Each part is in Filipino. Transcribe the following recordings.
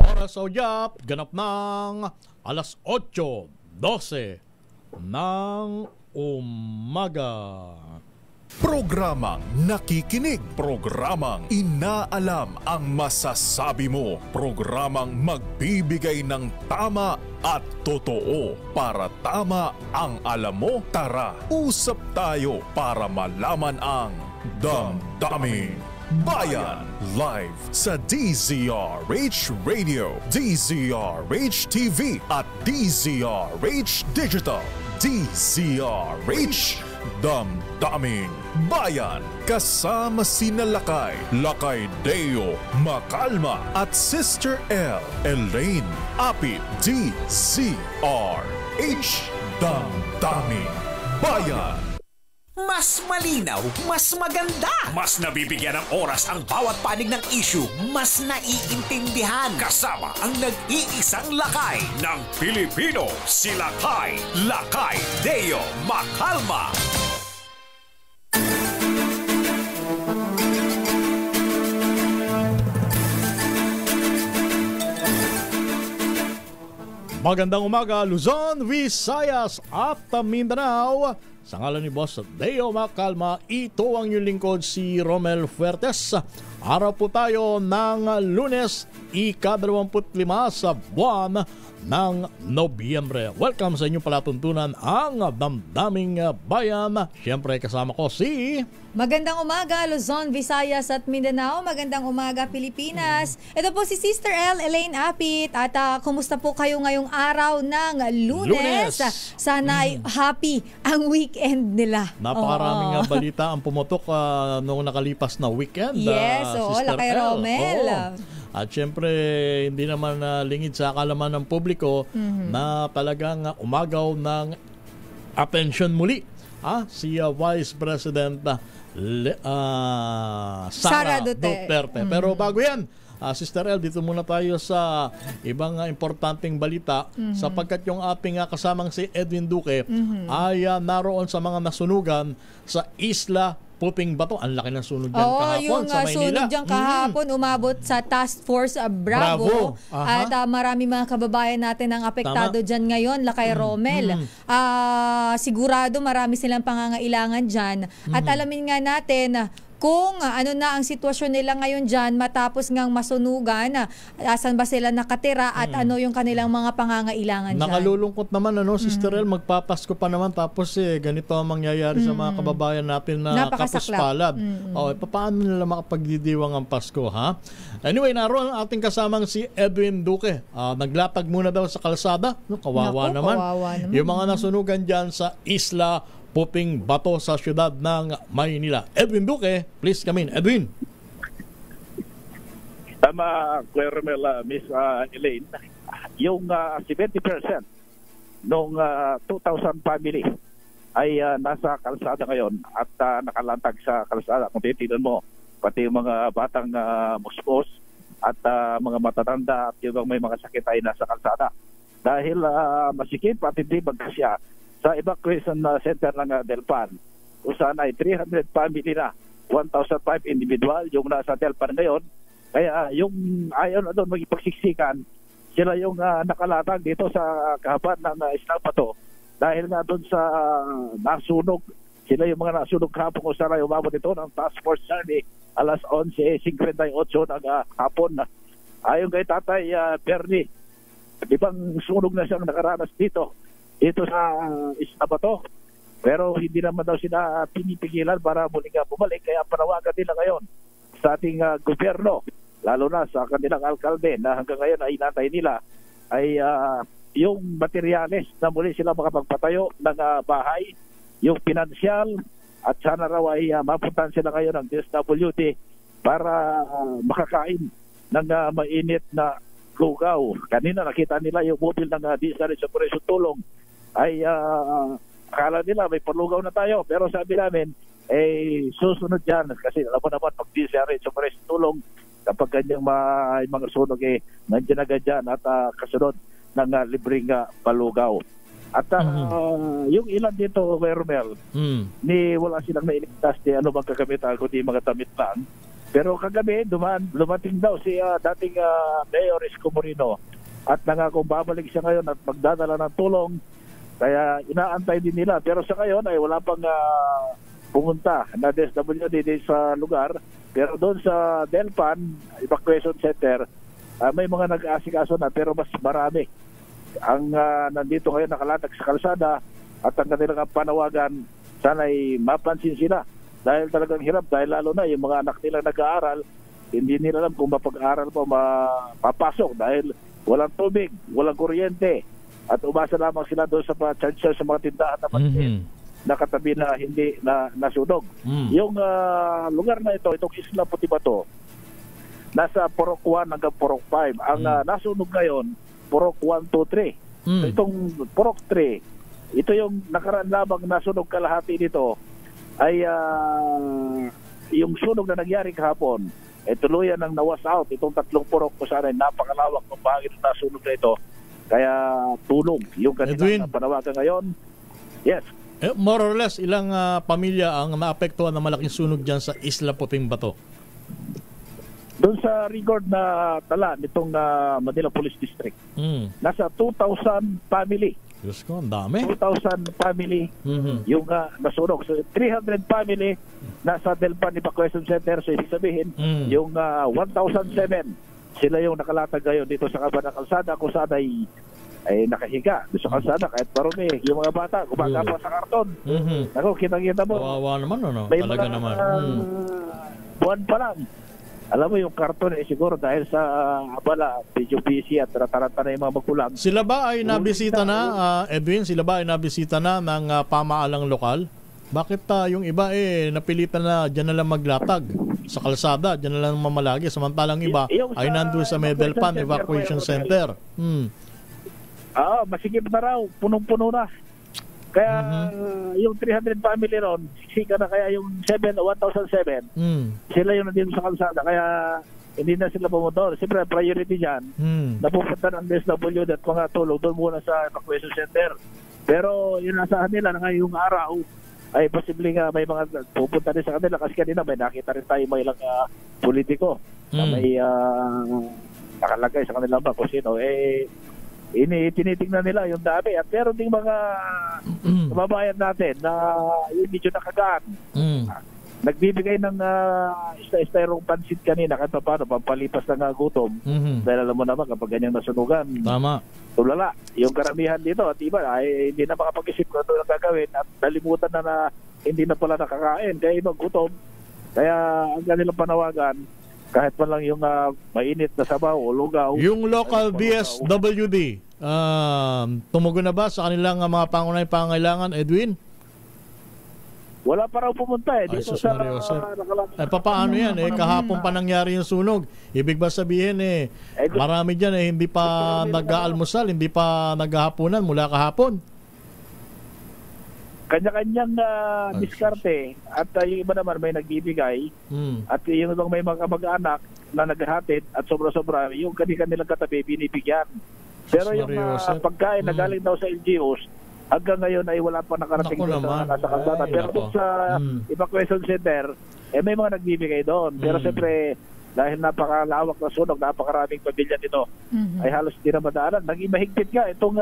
Oras sa udyap, ganap ng alas 8:12 ng umaga. Programang nakikinig, programang inaalam ang masasabi mo, programang magbibigay ng tama at totoo para tama ang alam mo. Tara, usap tayo para malaman ang Damdaming Bayan. Live sa DZRH Radio, DZRH TV at DZRH Digital. DZRH Damdaming Bayan. Kasama sina Lakay Deo Macalma at Sister L Elaine Apit. DZRH Damdaming Bayan. Mas malinaw, mas maganda. Mas nabibigyan ng oras ang bawat panig ng issue. Mas naiintindihan. Kasama ang nag-iisang lakay ng Pilipino. Si Lakay Deo Macalma. Magandang umaga, Luzon, Visayas at Mindanao. Sa ngalan ni Boss Deo Macalma, ito ang inyong lingkod, si Romel Fuertes. Araw po tayo ng Lunes, ika-25 sa buwan ng Nobyembre. Welcome sa inyong palatuntunan, ang Damdaming Bayan. Siyempre kasama ko si... Magandang umaga, Luzon, Visayas at Mindanao. Magandang umaga, Pilipinas. Ito po si Sister L Elaine Apit. At kumusta po kayo ngayong araw ng Lunes? Sana ay happy ang weekend nila. Napakaraming balita ang pumutok noong nakalipas na weekend. Yes, Lakay Romel. At syempre, hindi naman lingid sa kalaman ng publiko na talagang umagaw ng atensyon muli si Vice President Sara Duterte. Pero bago yan, Sister El, dito muna tayo sa ibang importanteng balita sapagkat yung ating kasamang si Edwin Duque ay naroon sa mga nasunugan sa Isla Puping Bato. Ang laki ng sunog dyan kahapon sa Maynila. Yung sunog dyan kahapon, umabot sa Task Force Bravo. At marami mga kababayan natin ang apektado dyan ngayon, Lakay Romel. Sigurado marami silang pangangailangan dyan. At alamin nga natin kung ano na ang sitwasyon nila ngayon dyan matapos ngang masunugan, asan ba sila nakatira at ano yung kanilang mga pangangailangan dyan. Nakalulungkot naman, Sister El, magpapasko pa naman tapos ganito ang mangyayari sa mga kababayan natin na kapuspalad. Paano nila makapagdidiwang ang Pasko, ha? Anyway, naroon ang ating kasamang si Edwin Duque. Naglatag muna daw sa kalsada. Kawawa naman. Yung mga nasunugan dyan sa Isla Puping Bato sa siyudad ng Maynila. Edwin Duque, please come in. Edwin. Tama, Kuya Romel, Miss Elaine. Yung 70% nung 2,000 family ay nasa kalsada ngayon at nakalantag sa kalsada. Kung titignan mo, pati yung mga batang muspos at mga matatanda at yung may mga sakit ay nasa kalsada. Dahil masikip at hindi magkasya sa evacuation center ng Delpan, kung saan ay 300 family na, 1,005 individual yung nasa Delpan ngayon. Kaya yung ayaw na doon magipagsiksikan, sila yung nakalatag dito sa kahaban ng Isla Bato. Dahil nga doon sa nasunog, sila yung mga nasunog kahapon kung saan ay umabot ito ng Task Force Journey alas 11:58 ng hapon. Ayon kay Tatay Bernie, ibang sunog na siyang nakaranas dito sa Isla Bato. Pero hindi naman daw sila pinipigilan para muling bumalik. Kaya panawagan nila ngayon sa ating gobyerno, lalo na sa kanilang alkalde na hanggang ngayon ay inantay nila ay yung materyales na muli sila makapagpatayo ng bahay, yung pinansyal, at sana raw ay mapuntahan sila ngayon ng DSWD para makakain ng mainit na lugaw. Kanina nakita nila yung mobile ng DSWD Operation Tulong ay akala nila may palugaw na tayo, pero sabi namin susunod yan kasi alam mo naman pag DSWD Operation Tulong kapag ganyang mga sunog nandiyan agad dyan at kasunod ng libreng palugaw. At yung ilan dito, Romel, ni wala silang nailigtas ni ano bang kagamitan kundi mga damit lang. Pero kagabi, dumating daw si dating Mayor Isko Moreno at nangakong babalik siya ngayon at magdadala ng tulong. Kaya inaantay din nila. Pero sa ngayon ay wala pang pumunta na DSWD sa lugar. Pero doon sa Delpan Evacuation Center, may mga nag-aasikaso na pero mas marami ang nandito ngayon nakalatag sa kalsada at ang kanilang panawagan, sana'y mapansin sila. Dahil talagang hirap, dahil lalo na yung mga anak nila nag-aaral, hindi nila alam kung mapag-aaral pa mapapasok dahil walang tubig, walang kuryente. At umasa lamang sila doon sa mga charger sa mga tindahan na maliit na katabi na hindi na nasunog. Yung lugar na ito, itong Isla Puti Bato, nasa Purok 1 hanggang Purok 5. Ang nasunog ngayon, Purok 1, 2, 3. So, itong Purok 3, ito yung nakaraan lamang nasunog kalahati nito ay yung sunog na nangyari kahapon tuluyan ng nawas out itong tatlong purok kung saan ay napakalawak ng bahagi ng nasunog na ito. Kaya tulong yung kanilang panawagan ngayon. Yes. More or less, ilang pamilya ang naapektuhan ng malaking sunog dyan sa Isla Puting Bato? Doon sa record na tala nitong Manila Police District, nasa 2,000 family. Diyos ko, ang dami. 2,000 family yung nasunog. So 300 family nasa Delpan Evacuation Center. So ibig sabihin, yung 1,007 sila yung nakalatag ngayon dito sa kaba ng kalsada kung saan ay nakahiga doon sa kalsada kahit marumi. Yung mga bata, gumagapa sa karton. Ako, kitang-kita mo. Kawawa naman, ano? May Talaga mga, naman. Buwan pa lang. Alam mo yung karton siguro dahil sa abala, medyo busy at taranta na yung mga magulang. Sila ba ay nabisita na, Edwin? Sila ba ay nabisita na ng pamaalang lokal? Bakit yung iba napilitan na dyan na lang maglatag sa kalsada, dyan na lang mamalagi, samantalang iba ay nandun sa Delpan Evacuation Center. Masikip na raw, punong-puno na. Kaya yung 300 family ron, sika na kaya yung 1,007, sila yung nandito sa kalsada. Kaya hindi na sila pumunta. Siyempre, priority dyan, napupunta ng DSWD at mga tulong doon muna sa evacuation center. Pero yun nasahan nila na ngayong araw, ay posibleng may mga pupunta din sa kanila kasi kanina may nakita rin tayo may ilang politiko na may nakalagay sa kanila ba kung sino. Tinitingnan nila yung dami at meron ding mga kababayan natin na yung medyo nakagaan. Nagbibigay ng styrofoam pansit kanina kahit paano pampalipas ng gutom. Dahil alam mo naman kapag ganyang nasunugan, tama, tulala yung karamihan dito at iba ay hindi na makapag-isip kung ano ang gagawin at nalimutan na hindi na pala nakakain kaya ibang gutom. Kaya ang kanilang panawagan kahit man lang yung mainit na sabaw o lugaw. Yung local DSWD, tumugon na ba sa kanilang mga pangunahing pangailangan, Edwin? Wala pa raw pumunta dito sa papaano yan kahapon pa nangyari yung sunog. Ibig ba sabihin marami dyan hindi pa nag-aalmusal, hindi pa naghahaponan mula kahapon? Kanya-kanyang diskarte at yung iba naman may nagbibigay at yung ibang may mga mag-anak na naghahatid at sobra-sobra yung kanilang katabi binibigyan. Pero yung pagkain na galing daw sa LGUs hanggang ngayon ay wala pa nakarating doon sa kalsada. Pero sa evacuation center may mga nagbibigay doon. Pero siyempre dahil napakalawak na sunog, napakaraming pamilya nito ay halos hindi na madaanan. Naging mahigpit nga itong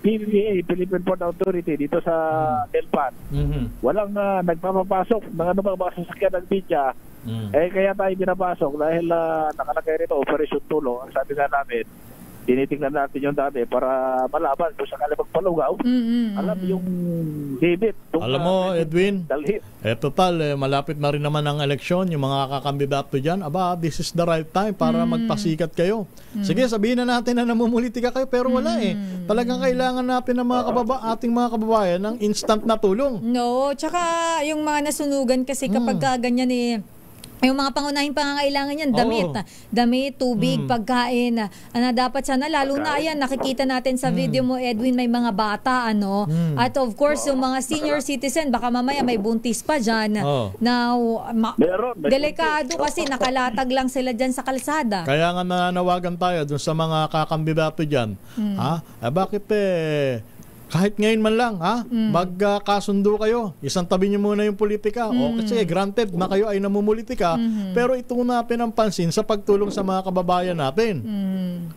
PPA, Philippine Port Authority dito sa Delpan. Walang nagpapapasok ng anumang mga sasakyan ng media. Kaya tayo pinapasok dahil nakalagay rito Operation Tulo. Ang sabi nga namin, tinitingnan natin yung dati para malaman kung sakali magpalugaw. Alam yung debit. Alam mo, Edwin, total, malapit na rin naman ang eleksyon, yung mga kakandidato dyan. This is the right time para magpasikat kayo. Sige, sabihin na natin na namumulitika kayo, pero wala Talagang kailangan natin ng ating mga kababayan ng instant na tulong. No, tsaka yung mga nasunugan kasi kapag ganyan yung mga pangunahing pangangailangan niyan, damit, tubig, pagkain, na dapat sana, lalo na ayan, nakikita natin sa video mo, Edwin, may mga bata, at of course, yung mga senior citizen, baka mamaya may buntis pa dyan, na delikado kasi nakalatag lang sila dyan sa kalsada. Kaya nga nananawagan tayo dun sa mga kakandidato dyan, bakit kahit ngayon man lang, magkasundo kayo. Isang tabi niyo muna yung politika. O kasi granted na kayo ay namumulitika, pero ito natin ang pansin sa pagtulong sa mga kababayan natin.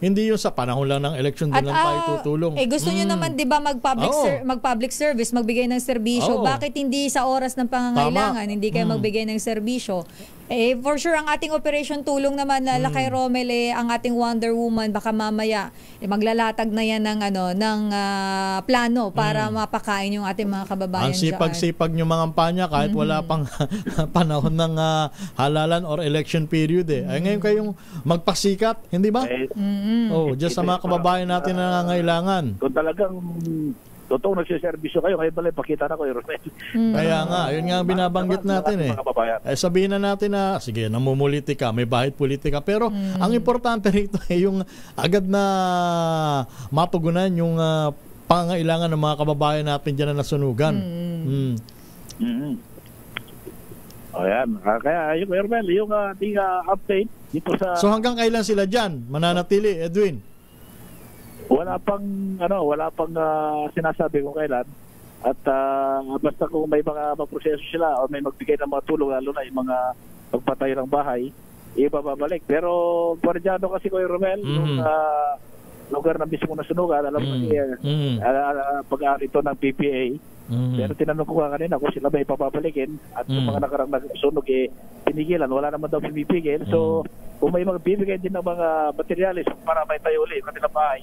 Hindi yung sa panahon lang ng election din lang tayo tutulong. Gusto niyo naman 'di ba mag-public service, magbigay ng serbisyo. Bakit hindi sa oras ng pangangailangan hindi kayo magbigay ng serbisyo? For sure ang ating Operation Tulong naman na Lakay Romel ang ating Wonder Woman baka mamaya maglalatag na yan ng plano para mapakain yung ating mga kababayan. Ang sipag-sipag nyo mga kampanya kahit wala pang panahon ng halalan or election period Ay ngayon kayong magpasikat, hindi ba? Just sa mga kababayan natin na nangangailangan. Kung talagang totoong nagsiservisyo kayo, kayo pala pakita na ko, Romel. Kaya nga, yun nga ang binabanggit natin sabihin na natin na, sige, namumulitika, may bahid politika, pero ang importante rito yung agad na matugunan yung pangangailangan ng mga kababayan natin dyan na nasunugan. Ayan. Kaya yung Romel, yung ating update dito sa... So hanggang kailan sila dyan mananatili, Edwin? Wala pang sinasabi kung kailan. At basta kung may mga proseso sila o may magbigay ng mga tulong, lalo na yung mga pagpatayo ng bahay, ibababalik. Pero Guardiano kasi ko Romel, yung lugar na mismo na sunugan, alam mo pag-aari ito ng PPA. Pero tinanong ko kanina kung sila ba ipapabalikin at yung mga nakarang nagsunog pinigilan, wala naman daw pinipigil. So kung may magbibigay din ng mga materialis para may tayo ulit yung kanilang bahay,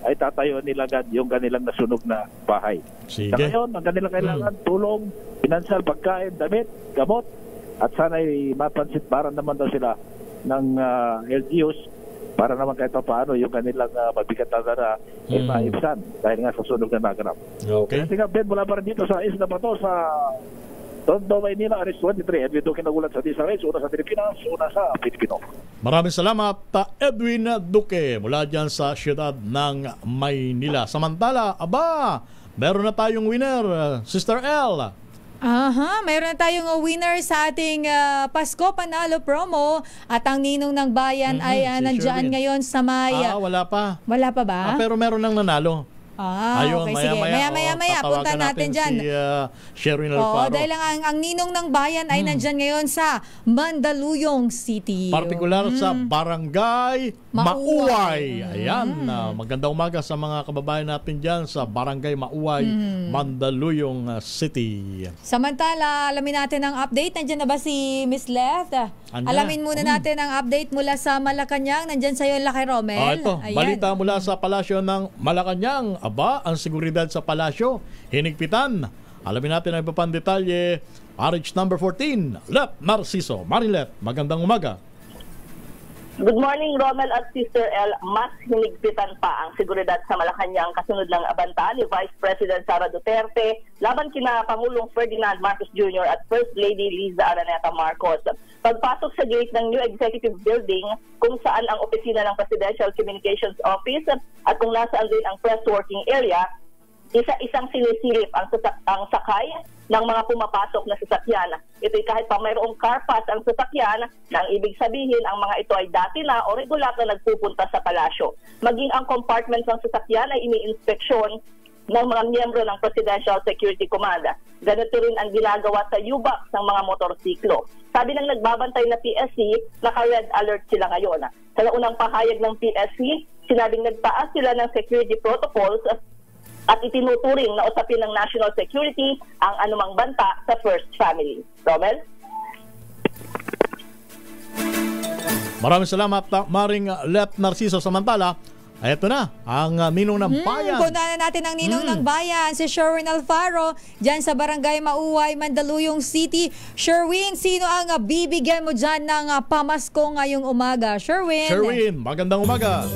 ay tatayo nila yung kanilang nasunog na bahay. Sige. Sa ngayon, ang kanilang kailangan, tulong, financial, pagkain, damit, gamot, at sana'y mapansit-baran naman daw sila ng LGUs para naman kahit paano yung kanilang mabigat na maibsan dahil nga sa sunog na naganap. Okay. Kasi nga, Ben, mula pa rin dito sa Isla Bato, sa Tondo, Maynila, Aris 23. Edwin Duque nagulat sa DSRH, una sa Pilipinas, una sa Pilipino. Maraming salamat, Edwin Duque, mula dyan sa siyudad ng Maynila. Samantala, meron na tayong winner, Sister L. Mayroon na tayong winner sa ating Pasko Panalo promo at ang ninong ng bayan ay nandiyan ngayon sa Maya. Wala pa. Wala pa ba? Pero meron nang nanalo. Ayun, okay, sige. Maya, punta natin dyan. Si Sherwin Alfaro. Dahil ang ninong ng bayan ay nandyan ngayon sa Mandaluyong City. Partikular sa Barangay Mauway. Ayan, magandang umaga sa mga kababayan natin dyan sa Barangay Mauway, Mandaluyong City. Samantala, alamin natin ang update. Nandyan na ba si Miss Leth? Alamin muna natin ang update mula sa Malacanang. Nandyan sa'yo, Lakay Romel. Ito, balita mula sa Palasyo ng Malacanang. Ang seguridad sa palasyo, hinigpitan. Alamin natin ang iba pang detalye. RH number 14, Lep Narciso. Marilep, magandang umaga. Good morning, Romel at Sister L. Mas hinigpitan pa ang seguridad sa Malacanang kasunod ng abanta ni Vice President Sara Duterte laban kina Pangulong Ferdinand Marcos Jr. at First Lady Liza Araneta Marcos. Pagpasok sa gate ng New Executive Building kung saan ang opisina ng Presidential Communications Office at kung nasaan din ang press working area, isa-isang sinisilip ang sakay ng mga pumapasok na sasakyan. Ito'y kahit pa mayroong car pass ang sasakyan, na ang ibig sabihin ang mga ito ay dati na o regular na nagpupunta sa palasyo. Maging ang compartments ng sasakyan ay ini-inspeksyon ng mga miyembro ng Presidential Security Command. Ganito rin ang ginagawa sa U-Box ng mga motorsiklo. Sabi ng nagbabantay na PSC, naka-red alert sila ngayon. Sa unang pahayag ng PSC, sinabing nagtaas sila ng security protocols at itinuturing na usapin ng national security ang anumang banta sa First Family. Romel? Maraming salamat, Maring Lep Narciso. Samantala, ito na, ang ninong ng bayan. Punta na natin ang ninong ng bayan, si Sherwin Alfaro, dyan sa Barangay Mauway, Mandaluyong City. Sherwin, sino ang bibigyan mo dyan ng pamasko ngayong umaga? Sherwin, magandang umaga.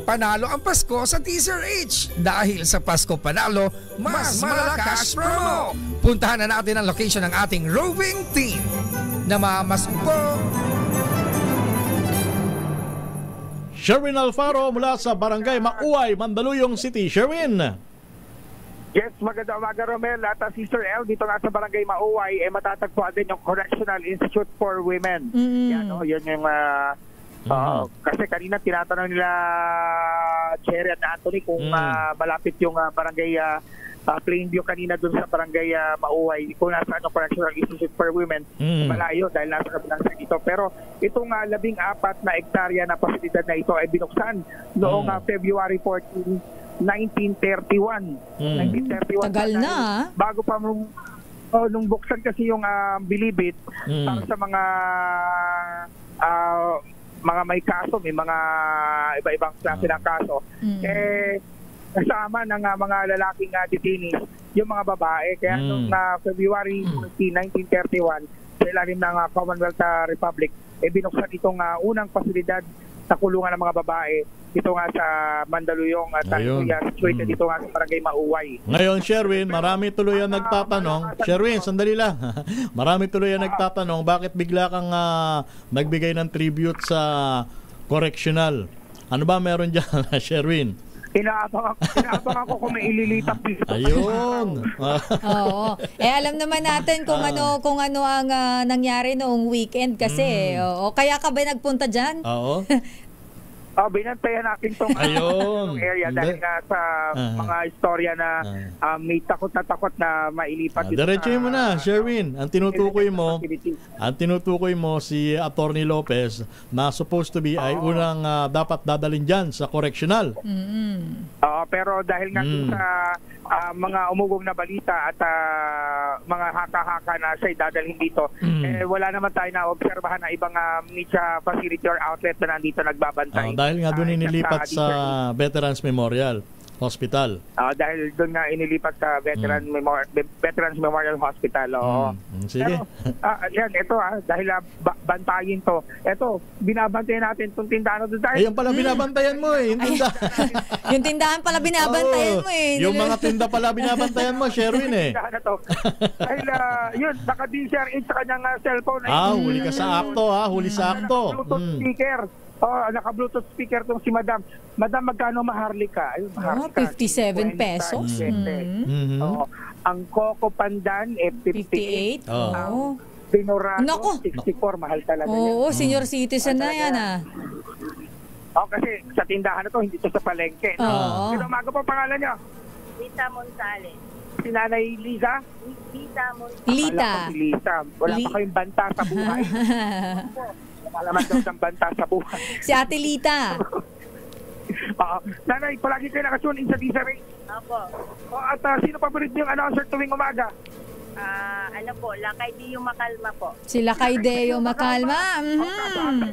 Panalo ang Pasko sa Teaser H. Dahil sa Pasko Panalo, mas malakas promo. Puntahan na natin ang location ng ating roving team. Namamasko. Sherwin Alfaro mula sa Barangay Mauway, Mandaluyong City. Sherwin. Yes, magandang umaga, Romel. At Sister L, dito nga sa Barangay Mauway, matatagpuan din yung Correctional Institute for Women. Yan, yun yung Kasi kanina tinatanong nila Cherry at Anthony kung malapit yung barangay Plainview kanina dun sa barangay Mauhay, kung nasaan ang Correctional Institute for Women. Malayo dahil nasa kabilang sa ito. Pero itong 14 na hektarya na pasilidad na ito ay binuksan noong February 14, 1931. Tagal na. Bago pa nung buksan kasi yung Bilibid para sa mga may kaso, may mga iba-ibang klase ng kaso, kasama ng mga lalaking detainees, yung mga babae. Kaya noong February 1931, sa ilalim ng Commonwealth Republic, binuksan itong unang pasilidad sa kulungan ng mga babae. Ito nga sa Mandaluyong at situated dito nga sa barangay Mauhay. Ngayon, Sherwin, marami tuloy ang nagtatanong. Sherwin, sandali lang. Marami tuloy ang nagtatanong, bakit bigla kang nagbigay ng tribute sa correctional? Ano ba meron dyan, Sherwin? Inaabang ako kung may ililitap dito. Ayun. Oo. Alam naman natin kung ano ang nangyari noong weekend kasi. Kaya ka ba nagpunta diyan? Oo. Binantayan natin itong area dahil nga sa mga istorya na may takot na mailipat. Diretsuhin mo na, Sherwin. Ang tinutukoy mo si Attorney Lopez na supposed to be ay unang dapat dadalhin dyan sa correctional. Pero dahil nga sa mga umugong na balita at mga haka-haka na siya'y dadalhin dito, wala naman tayo na obserbahan na ibang media facility or outlet na nandito nagbabantay. Dahil nga doon inilipat sa Veterans Memorial Hospital. Dahil doon nga inilipat sa Veterans Memorial Hospital. Sige. Pero, ito dahil bantayin to. Ito, binabantayan natin itong tindahan doon. Ayun pala binabantayan mo yung tindahan. Yung tindahan pala binabantayan mo Yung mga tinda pala binabantayan mo, Sherwin Tindahan na to. Dahil yun, naka-DCRH sa kanyang cellphone. Huli ka sa akto huli sa akto. Bluetooth speaker. Naka-Bluetooth speaker tong si Madam. Madam, magkano maharlika? 57 pesos. Ang Coco Pandan, 58. Pinurado, 64. Mahal talaga yan. Senior citizen na yan kasi sa tindahan na to, hindi to sa palengke. Sino umaga po pangalan niyo? Lisa Monsales. Si Nanay Liza? Lisa Monsales. Lita. Lisa. Wala pa kayong banta sa buhay. Malaman daw ng banta sa buhay. Si Ate Lita. Nanay, palagi kayo nakatune in sa DCRH. Opo. At sino paborito yung announcer tuwing umaga? Lakay Deo Makalma po. Si Lakay Deo Makalma.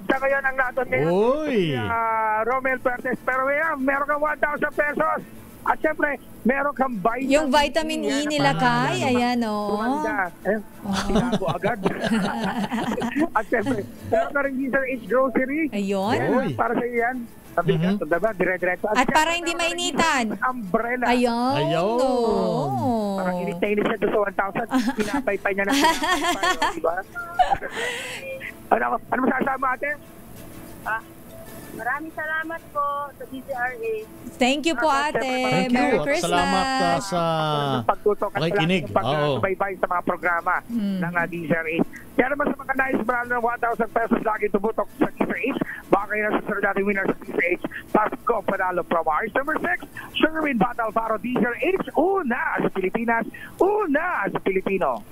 Sa ngayon ang natin ngayon. Romel Pertes. Pero meron kang 1,000 pesos. At syempre, meron kang vitamin yung vitamin E ni Lakay. Ayan Tinago agad. At syempre, meron ka rin DCRH grocery. Ayun. Para sa iyo yan. Diba? Dire-diretso. At para hindi mainitan. Umbrella. Ayun. Parang init na init siya doon sa 1,000. Pinapay-pay niya na. Diba? Ano masasabi ate? Maraming salamat po sa DCRH. Thank you po ate. Thank Merry you. Christmas. Salamat sa pakikinig. Pagsubaybay sa mga programa ng DCRH. Kaya naman sa mga nais manalo ng 1,000 pesos lagi tumutok sa DCRH, baka kayo na sa dating winner sa DCRH. Pasko Panalo Promise. Number 6, Sherwin Battle Faro DCRH. Una sa Pilipinas, una sa Pilipino.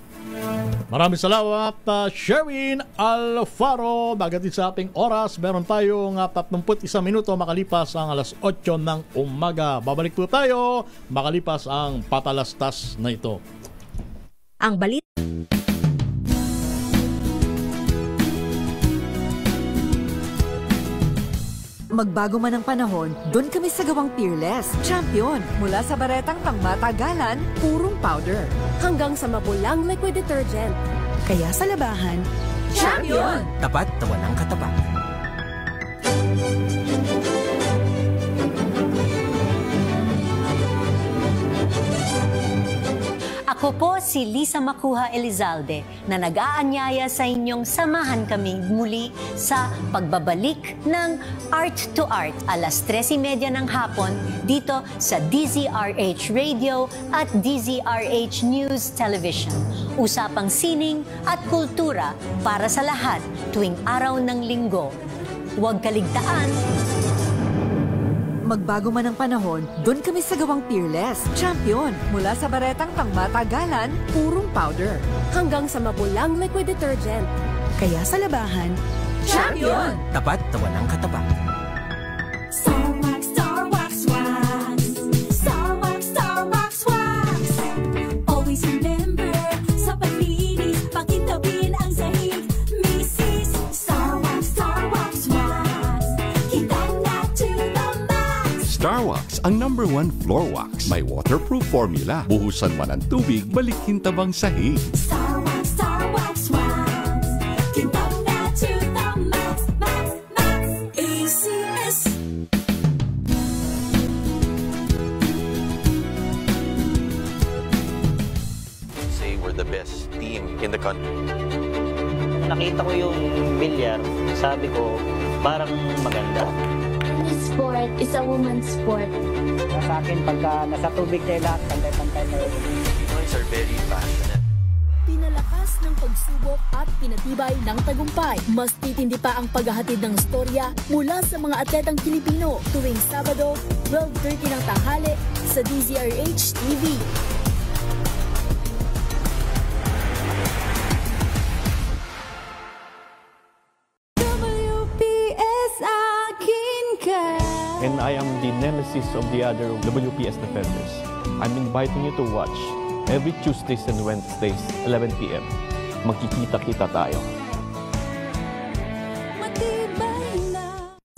Maraming salamat, Sherwin Alfaro. Bagatid sa ating oras, meron tayong 31 minuto makalipas ang alas 8 ng umaga. Babalik po tayo makalipas ang patalastas na ito. Ang balita. Magbago man ang panahon, doon kami sa gawang Peerless. Champion! Mula sa baretang pangmatagalan, purong powder. Hanggang sa mapulang liquid detergent. Kaya sa labahan, Champion! Tapat na walang katapat. Ako po si Lisa Macuja Elizalde na nag-aanyaya sa inyong samahan kami muli sa pagbabalik ng Art to Art alas 3:30 ng hapon dito sa DZRH Radio at DZRH News Television. Usapang sining at kultura para sa lahat tuwing araw ng linggo. huwag kaligtaan. Magbago man ang panahon, doon kami sa gawang Peerless. Champion, mula sa baretang pangmatagalan, purong powder. Hanggang sa mabulang liquid detergent. Kaya sa labahan, Champion! Tapat na walang katapat. Starwax, Starwax Wax. Starwax, Starwax Wax. Always remember, sa paglinis, pakitabin ang sahig. Mrs. Starwax, Starwax Wax. Kitang na to the max. Starwax, ang #1 floor wax. May waterproof formula. Buhusan man ang tubig, balikin tabang sahig. Starwax, Starwax Wax. Kitang na to the max, max, max. ACS. Say we're the best team in the country. Nakita ko yung bilyar, sabi ko, parang maganda. This sport is a woman's sport. Sa akin, pagka nasa tubig kayo lahat, pantay-pantay na yun. Pinoys are very passionate. Pinalakas ng pagsubok at pinatibay ng tagumpay. Mas titindi pa ang paghahatid ng storya mula sa mga atletang Pilipino tuwing Sabado, 12:30 ng tanghali sa DZRH TV. WPS akin ka. And I am the nemesis of the other WPS defenders. I'm inviting you to watch every Tuesdays and Wednesdays, 11 p.m. Magkikita-kita tayo.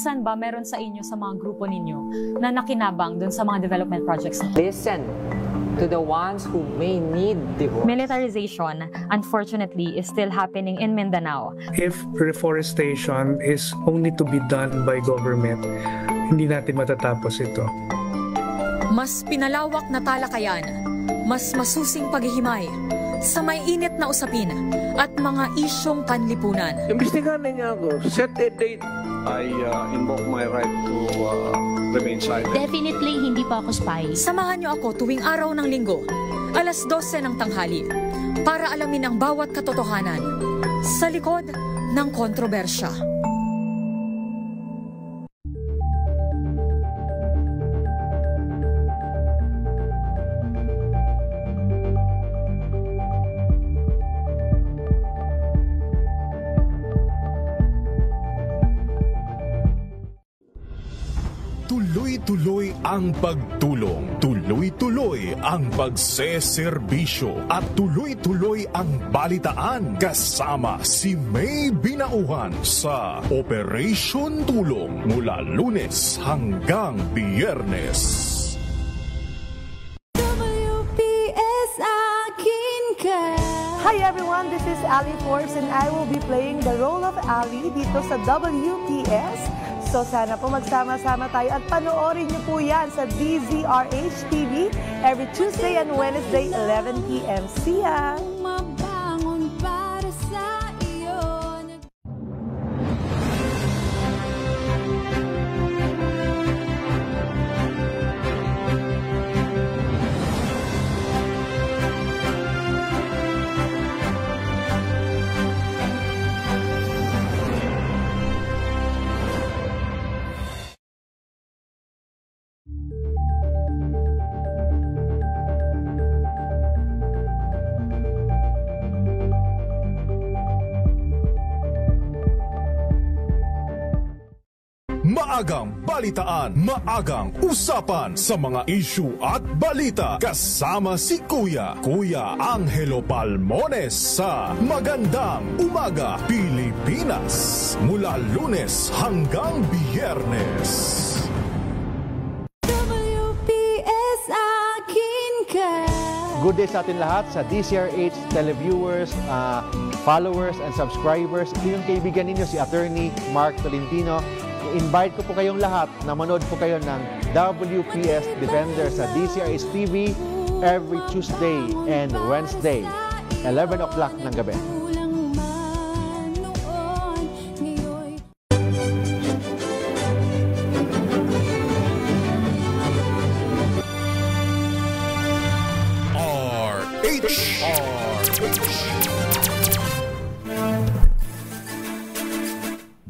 Saan ba meron sa inyo sa mga grupo ninyo na nakinabang dun sa mga development projects? Listen to the ones who may need divorce. Militarization, unfortunately, is still happening in Mindanao. If reforestation is only to be done by government, hindi natin matatapos ito. Mas pinalawak na talakayan, mas masusing paghihimay sa may init na usapin at mga isyong panlipunan. Imbestigahan niya ako. Set a date. I invoke my right to remain silent. Definitely, hindi pa ako spy. Samahan niyo ako tuwing araw ng linggo, alas 12 ng tanghali, para alamin ang bawat katotohanan sa likod ng kontrobersya. Tuloy-tuloy ang pagtulong, tuloy-tuloy ang pagseserbisyo at tuloy-tuloy ang balitaan kasama si May Binauhan sa Operation Tulong mula Lunes hanggang Biyernes. WPS akin ka. Hi everyone, this is Ali Forbes and I will be playing the role of Ali dito sa WPS. So sana po magsama-sama tayo at panoorin niyo po yan sa DZRH TV every Tuesday and Wednesday, 11 p.m. See ya! Mabangon para sa iyo. Maagang balitaan, maagang usapan sa mga issue at balita kasama si Kuya Angelo Palmones sa Magandang Umaga Pilipinas mula Lunes hanggang Biyernes. WPS akin ka. Good day sa atin lahat, sa DZRH televiewers, followers and subscribers. Ito yung kaibigan ninyo, si Attorney Mark Tolentino. I-invite ko po kayong lahat na manood po kayo ng WPS Defender sa DZRH TV every Tuesday and Wednesday, 11 o'clock ng gabi.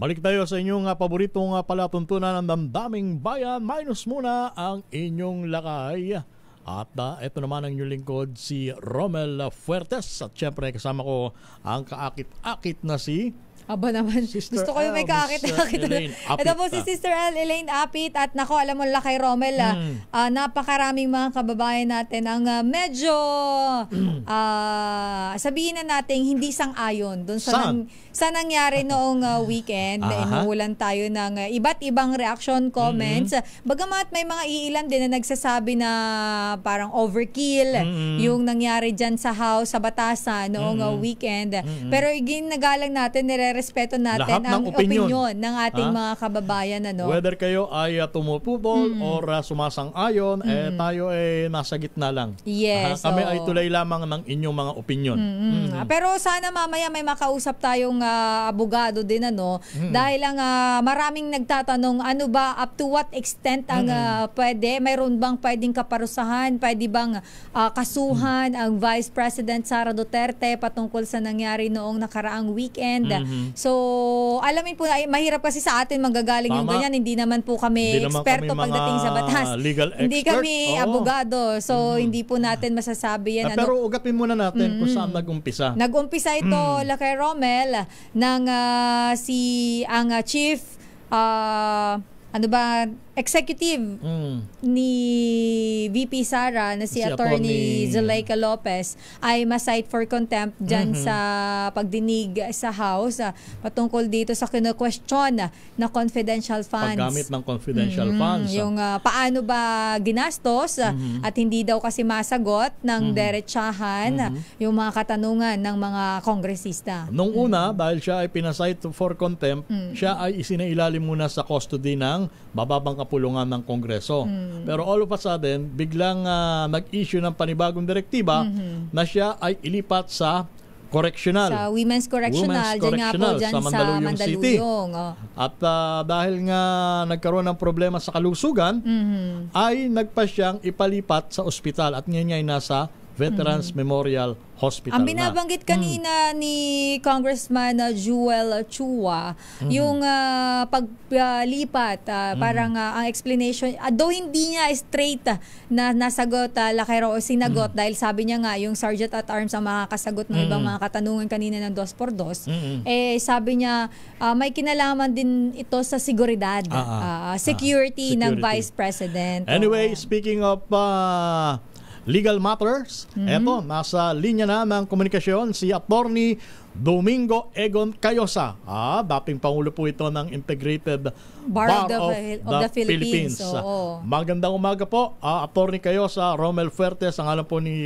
Balik tayo sa inyong paboritong palatuntunan ng damdaming bayan. Minus muna ang inyong lakay. At ito naman ang inyong lingkod, si Romel Fuertes. At syempre kasama ko ang kaakit-akit na si... Aba naman, Sister gusto ko yung may kakit-akit. Ito po si Sister Elaine Apit. At nako, alam mo lakay Romel, napakaraming mga kababayan natin ang medyo sabihin na natin hindi sang-ayon doon sa nangyari noong weekend. Inuulan tayo ng iba't ibang reaction, comments. Bagamat may mga iilan din na nagsasabi na parang overkill yung nangyari dyan sa house, sa Batasan noong weekend. Pero ginagalang natin, respeto natin ang opinion ng ating mga kababayan. Whether kayo ay tumututol or sumasang-ayon, tayo ay nasa gitna lang. Yes. Kami ay tulay lamang ng inyong mga opinion. Pero sana mamaya may makausap tayong abogado din, dahil ang maraming nagtatanong, ano ba, up to what extent ang pwede? Mayroon bang pwedeng kaparusahan? Pwede bang kasuhan ang Vice President Sara Duterte patungkol sa nangyari noong nakaraang weekend? So, alamin po, mahirap kasi sa atin manggagaling yung ganyan. Hindi naman po kami eksperto pagdating sa batas. Hindi kami abogado. So, hindi po natin masasabi yan. Pero ugatin muna natin kung saan nag-umpisa. Nag-umpisa ito, Lakay Romel, ng ang chief executive ni VP Sara na si Attorney Zuleika Lopez ay ma-cite for contempt dyan sa pagdinig sa House patungkol dito sa kino-question na confidential funds. Paggamit ng confidential funds. Yung paano ba ginastos at hindi daw kasi masagot ng derechahan yung mga katanungan ng mga kongresista. Nung una, dahil siya ay pinasite for contempt, siya ay isinailalim muna sa custody ng bababang kapulungan ng Kongreso. Pero all of a sudden, biglang nag-issue ng panibagong direktiba na siya ay ilipat sa correctional. Sa Women's Correctional. Dyan sa Mandaluyong City. At dahil nga nagkaroon ng problema sa kalusugan, ay nagpa siyang ipalipat sa ospital at ngayon ay nasa Veterans Memorial Hospital. Ang binabanggit kanina ni Congressman Joel Chua, yung paglipat, parang ang explanation, though hindi niya straight na nasagot, Lakay o sinagot, dahil sabi niya nga, yung Sergeant at Arms ang makakasagot ng ibang mga katanungan kanina ng 2x2, sabi niya, may kinalaman din ito sa seguridad, security ng Vice President. Anyway, speaking of legal matters, eto, nasa linya na ng komunikasyon si Attorney Domingo Egon Cayosa. Dating Pangulo po ito ng Integrated Bar of the Philippines. Magandang umaga po, Attorney Cayosa, Romel Fuertes, ang alam po ni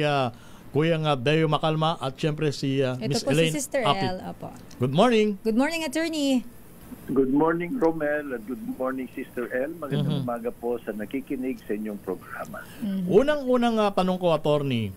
Kuya Deo Macalma at syempre si Miss Elaine si Sister Apit. Apo. Good morning. Good morning, Attorney. Good morning, Romel, at good morning, Sister El. Magandang umaga po sa nakikinig sa inyong programa. Unang tanong ko, Attorney,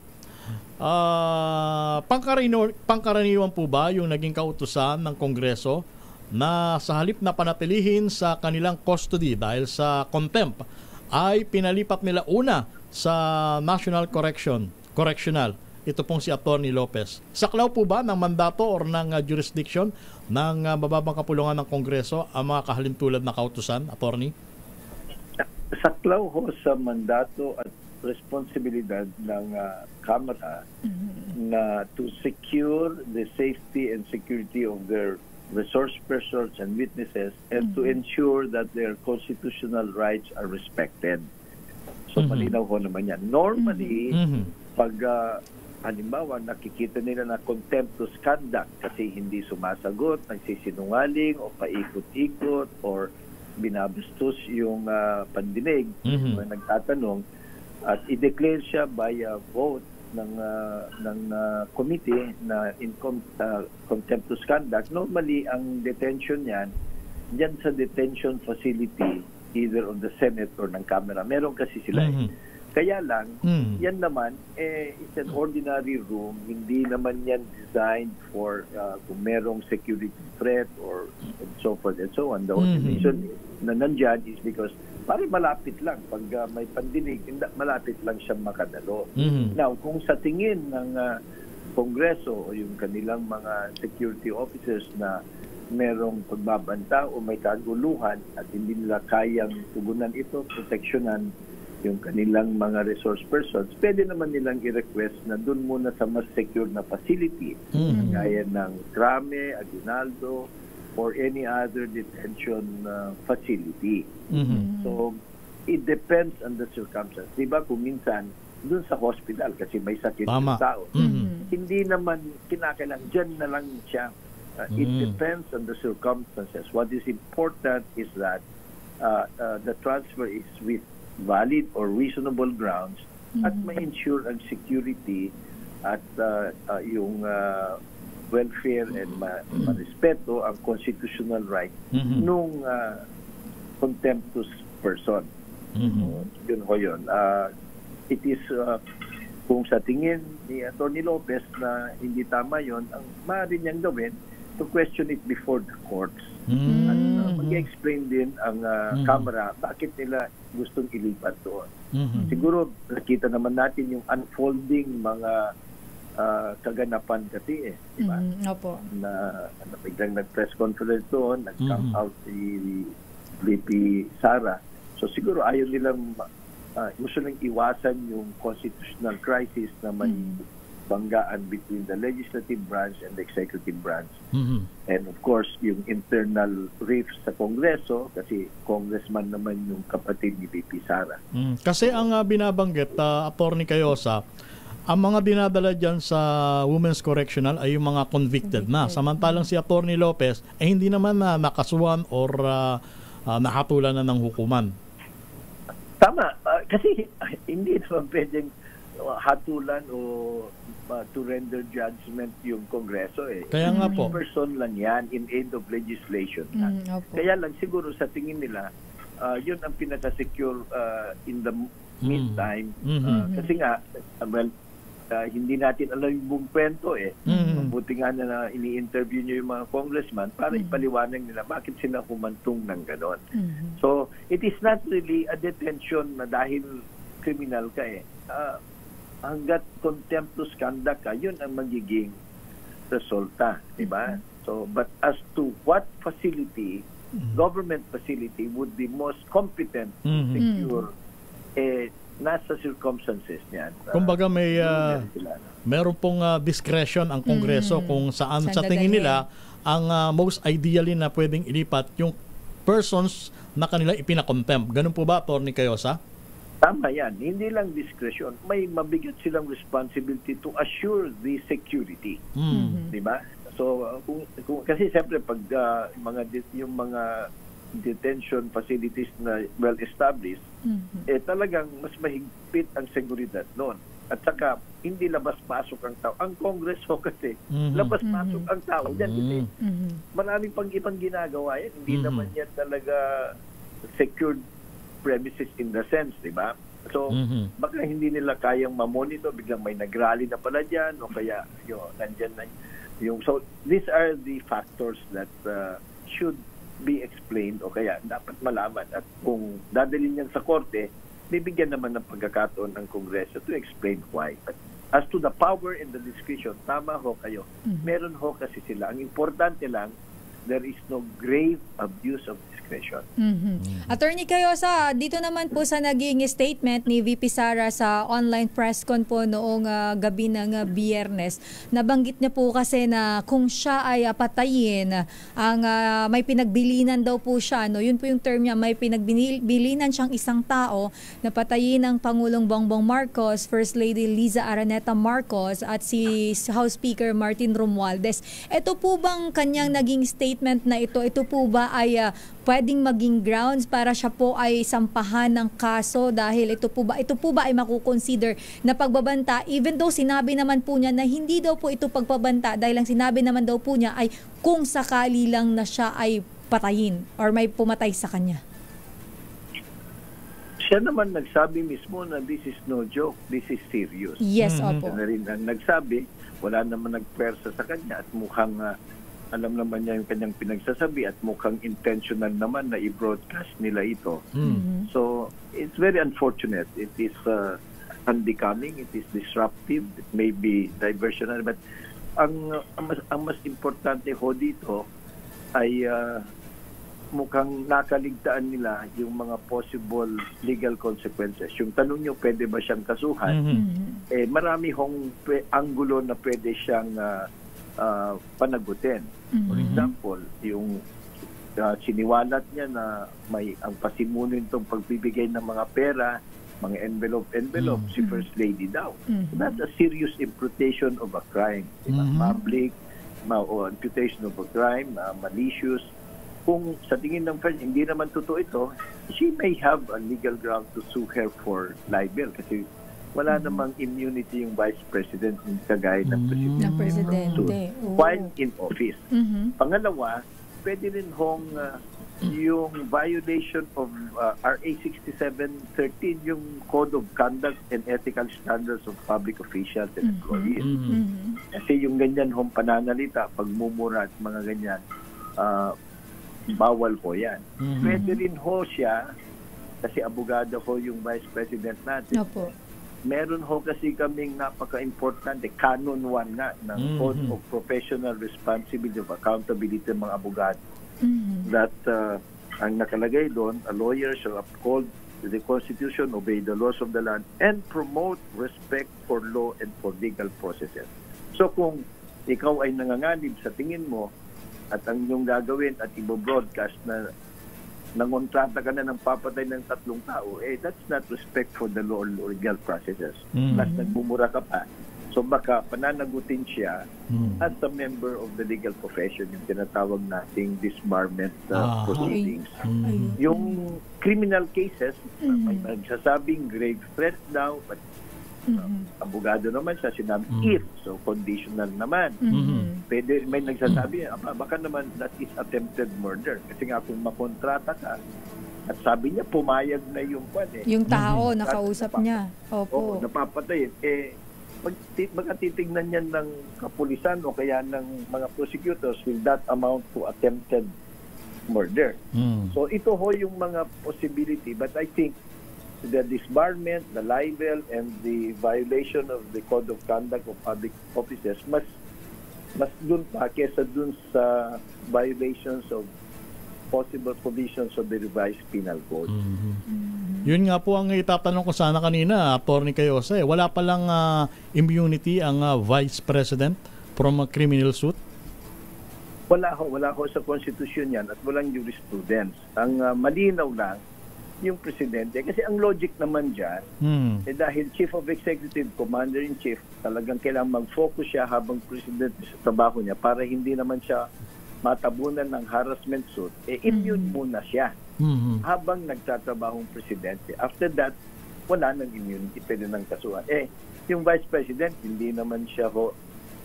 pangkaraniwan po ba yung naging kautusan ng Kongreso na sa halip na panatilihin sa kanilang custody dahil sa contempt, ay pinalipat nila una sa National Correctional? Ito pong si Attorney Lopez. Saklaw po ba ng mandato or ng jurisdiction ng bababang kapulungan ng Kongreso ang mga kahalintulad na kautusan, Attorney? Saklaw ho sa mandato at responsibilidad ng Kamara na to secure the safety and security of their resource persons and witnesses and to ensure that their constitutional rights are respected. So malinaw ho naman yan. Normally, pag halimbawa, nakikita nila na contemptuous conduct kasi hindi sumasagot, nagsisinungaling o paikot-ikot or binabastos yung pandinig ng nagtatanong at i-declare siya by a vote ng committee na in contemptuous conduct. Normally, ang detention yan, dyan sa detention facility either on the Senate or ng Kamara. Meron kasi sila Kaya lang, yan naman, it's an ordinary room. Hindi naman yan designed for kung merong security threat or and so forth and so on. The only reason na nandyan is because malapit lang. Pag may pandinig, malapit lang siyang makadalo. Now, kung sa tingin ng Kongreso o yung kanilang mga security officers na merong pagbabanta o may kaguluhan at hindi nila kayang tugunan ito, proteksyonan yung kanilang mga resource persons, pwede naman nilang i-request na doon muna sa mas secure na facility, gaya ng Crame, Aguinaldo, or any other detention facility. So, it depends on the circumstances. Diba kung minsan, doon sa hospital kasi may sakit ng tao, hindi naman kinakailangan, dyan na lang siya. It depends on the circumstances. What is important is that the transfer is with valid or reasonable grounds at ma-ensure ang security at yung welfare and ma-respeto ang constitutional right nung contemptuous person. Yun ho yun. It is kung sa tingin ni Atty. Lopez na hindi tama yun, ang maaari niyang gawin to question it before the courts. At mag-explain din ang Kamara bakit nila gustong ilipat doon. Siguro nakita naman natin yung unfolding mga kaganapan kasi diba? Opo. Na biglang nag-press conference doon, nag-come out si VP Sara. So siguro ayaw nilang gusto lang iwasan yung constitutional crisis na may banggaan between the legislative branch and the executive branch. And of course, yung internal rift sa Kongreso, kasi congressman naman yung kapatid ni VP Sara. Kasi ang binabanggit, Atty. Cayosa, ang mga dinadala dyan sa Women's Correctional ay yung mga convicted na. Samantalang si Atty. Lopez ay hindi naman na nakasuhan or nakatulan na ng hukuman. Tama. Kasi hindi naman pwedeng hatulan o to render judgment yung Kongreso Kaya nga po. Person lang yan in aid of legislation. Kaya lang siguro sa tingin nila, yun ang pinaka-secure in the meantime. Kasi nga, hindi natin alam yung buong kwento Mabuti nga na ini-interview nyo yung mga congressman para ipaliwanag nila bakit sila humantong ng ganon. So, it is not really a detention na dahil criminal ka hanggat contemptuous conduct ka, yun ang magiging resulta, diba? So, but as to what facility, government facility would be most competent, secure, nasa circumstances niyan. Kumbaga meron pong discretion ang Kongreso kung saan sa tingin nila ang most ideally na pwedeng ilipat yung persons na kanila ipinakontempt. Ganun po ba, Atty. Cayosa? Tama yan. Hindi lang discretion. May mabigat silang responsibility to assure the security. Diba? So, kasi siyempre pag yung mga detention facilities na well-established, talagang mas mahigpit ang seguridad noon. At saka, hindi labas-pasok ang tao. Ang Kongreso kasi, labas-pasok ang tao. Yan, kasi maraming pang-ibang ginagawa yan. Hindi naman yan talaga secured premises in the sense, di ba? So, baka hindi nila kayang ma-monitor, biglang may nag-rally na pala dyan, o kaya, nandyan na yung... So, these are the factors that should be explained, o kaya dapat malaman. At kung dadalhin yan sa korte, bibigyan naman ng pagkakataon ng Kongreso to explain why. But as to the power and the discretion, tama ho kayo. Meron ho kasi sila. Ang importante lang, there is no grave abuse of discretion. Attorney Cayosa, dito naman po sa naging statement ni VP Sara sa online press con po noong gabi ng Biyernes, nabanggit niya po kasi na kung siya ay patayin, ang may pinagbilinan daw po siya, no? Yun po yung term niya, may pinagbilinan siyang isang tao na patayin ng Pangulong Bongbong Marcos, First Lady Liza Araneta Marcos at si House Speaker Martin Romualdez. Ito po bang kanyang naging statement na ito po ba ay pwedeng maging grounds para siya po ay sampahan ng kaso dahil ito po ba ay makukonsider na pagbabanta, even though sinabi naman po niya na hindi daw po ito pagbabanta dahil ang sinabi naman daw po niya ay kung sakali lang na siya ay patayin or may pumatay sa kanya? Siya naman nagsabi mismo na this is no joke, this is serious. Yes, opo. Siya na rin ang nagsabi, wala naman nagpersa sa kanya at mukhang alam naman niya yung kanyang pinagsasabi at mukhang intentional naman na i-broadcast nila ito. So, it's very unfortunate. It is unbecoming, it is disruptive, it may be diversionary, but ang mas importante ho dito, ay mukhang nakaligtaan nila yung mga possible legal consequences. Yung tanong nyo, pwede ba siyang kasuhan? Marami hong anggulo na pwede siyang panagutin. For example, yung siniwalat niya na may ang pasimuno nitong pagbibigay ng mga pera, mga envelope, si First Lady daw. That's a serious imputation of a crime. Public, imputation of a crime, malicious. Kung sa tingin ng Fed, hindi naman totoo ito, she may have a legal ground to sue her for libel kasi wala namang immunity yung Vice President kagaya ng Presidente. While in office. Pangalawa, pwede rin hong yung violation of RA 6713, yung Code of Conduct and Ethical Standards of Public Officials and Employees. Kasi yung ganyan hong pananalita, pagmumura at mga ganyan, bawal po yan. Pwede rin ho siya, kasi abogado ho yung Vice President natin. Meron ho kasi kaming napaka-importante, Canon 1 nga, ng Code of Professional Responsibility of Accountability ng mga abogado. That ang nakalagay doon, a lawyer shall uphold the Constitution, obey the laws of the land, and promote respect for law and for legal processes. So kung ikaw ay nanganganib sa tingin mo, at ang iyong gagawin at i-broadcast na nangontrata ka na ng papatay ng 3 tao, that's not respect for the law or legal processes. Plus, nagmumura ka pa. So baka pananagutin siya as a member of the legal profession, yung tinatawag nating disbarment proceedings. Yung criminal cases, may nagsasabing grave threat daw, but abogado naman siya, sinabi if, so conditional naman. Pwede, may nagsasabi, baka naman that is attempted murder. Kasi nga kung makontrata ka, at sabi niya, pumayag na yung yung tao, nakausap niya. Oo, napapatay. Magkatitignan yan ng kapulisan o kaya ng mga prosecutors, will that amount to attempted murder? So ito ho yung mga possibility, but I think the disbarment, the libel, and the violation of the Code of Conduct of Public Officers mas dun pa kesa dun sa violations of possible provisions of the revised penal code. Yun nga po ang itatanong ko sana kanina, Atty. Cayose. Wala palang immunity ang Vice President from a criminal suit? Wala ho sa Constitution yan at walang jurisprudence. Ang malinaw lang, yung Presidente, kasi ang logic naman dyan, dahil Chief of Executive, Commander-in-Chief, talagang kailangan mag-focus siya habang President sa trabaho niya para hindi naman siya matabunan ng harassment suit, immune muna siya habang nagtatrabahong Presidente. After that, wala nang immunity, pwede nang kasuhan. Yung Vice President, hindi naman siya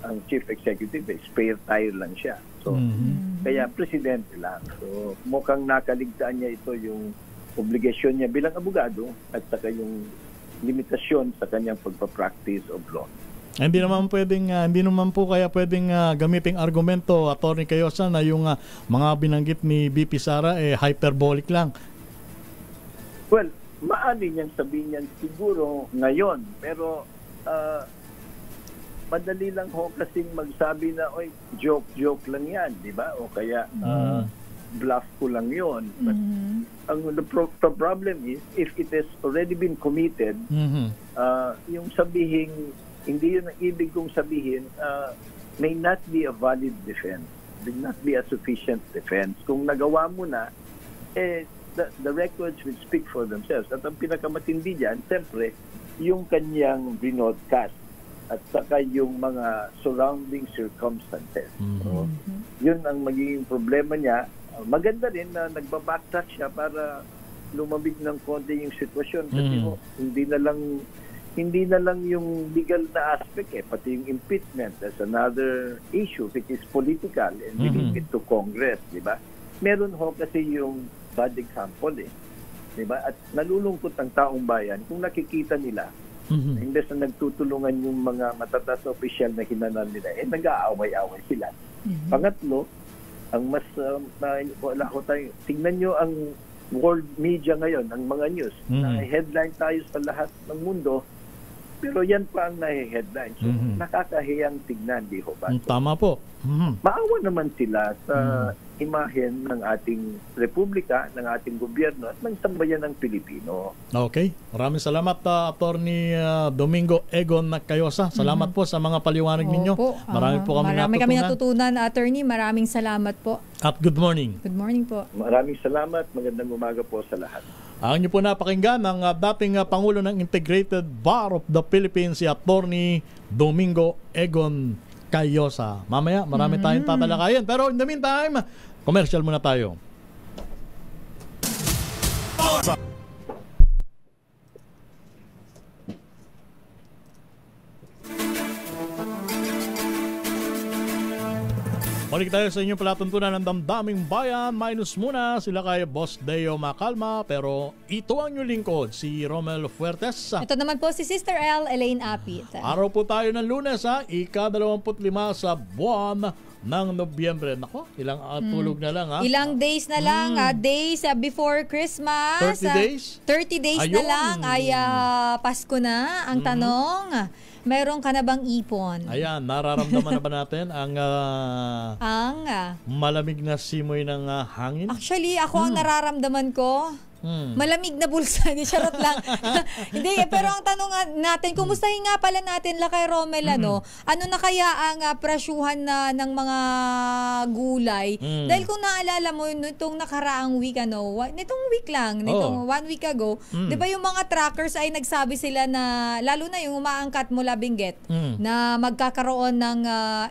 ang Chief Executive, spare tire lang siya. So, kaya Presidente lang. So, mukhang nakaligtaan niya ito yung obligasyon niya bilang abogado at saka yung limitasyon sa kanyang pagpa-practice of law. Hindi naman po kaya pwedeng gamiting argumento, Atty. Cayose, na yung mga binanggit ni BP Sara hyperbolic lang. Well, maaari niyang sabihin yan siguro ngayon, pero madali lang ho kasing magsabi na, oy, joke lang yan, di ba? O kaya bluff ko lang yon. But the problem is, if it has already been committed, yung sabihin, hindi yun ang ibig kong sabihin, may not be a valid defense. May not be a sufficient defense. Kung nagawa mo na, the records will speak for themselves. At ang pinakamatindi dyan, siyempre, yung kanyang broadcast at saka yung mga surrounding circumstances. So, yun ang magiging problema niya. Maganda rin na nagbabacktrack siya para lumamig ng konti yung sitwasyon kasi hindi na lang yung legal na aspect pati yung impeachment as another issue which is political and leaving it to Congress, di ba? Meron ho kasi yung bad example di ba? At nalulungkot ang taong bayan kung nakikita nila imbes na nagtutulungan yung mga matataas na opisyal na hinanan nila, nag-aaway-aaway sila. Pangatlo, ang mas wala ko tayo. Tingnan nyo ang world media ngayon, ang mga news. Na headline tayo sa lahat ng mundo, Pero yan pa ang nahe-headline. So, nakakahiyang tignan, di ho ba? Tama po. Maawa naman sila sa imahen ng ating republika, ng ating gobyerno at ng sambayan ng Pilipino. Okay. Maraming salamat, Attorney Domingo Egon Cayosa. Salamat po sa mga paliwanag ninyo. Marami po kami natutunan, Attorney. Maraming salamat po. At good morning. Good morning po. Maraming salamat. Magandang umaga po sa lahat. Ang inyo po napakinggan ng dating Pangulo ng Integrated Bar of the Philippines, si Attorney Domingo Egon Cayosa. Mamaya, marami tayong tatalakayan. Pero in the meantime, commercial muna tayo. Balik tayo sa inyong palatuntunan ng damdaming bayan. Minus muna sila kay Boss Deo Macalma, pero ito ang inyong lingkod, si Romel Fuertes. Ito naman po si Sister L. Elaine Apit. Araw po tayo ng Lunes, ika-25 sa buwan ng Nobyembre. Nako, ilang tulog na lang Ilang days na lang, days before Christmas. 30 days? 30 days Ayun. na lang ay Pasko na. Ang tanong, meron ka na bang ipon? Ayan, nararamdaman na ba natin ang malamig na simoy ng hangin? Actually, ako ang nararamdaman ko, malamig na bulsa. Hindi, charot lang. Hindi, pero ang tanong natin, kumustahin nga pala natin, Lakay Romel, ano na kaya ang presyuhan na ng mga gulay? Dahil kung naalala mo, itong nakaraang week, nitong week lang, nitong 1 week ago, di ba yung mga trackers ay nagsabi sila na, lalo na yung umaangkat mula Benguet, na magkakaroon ng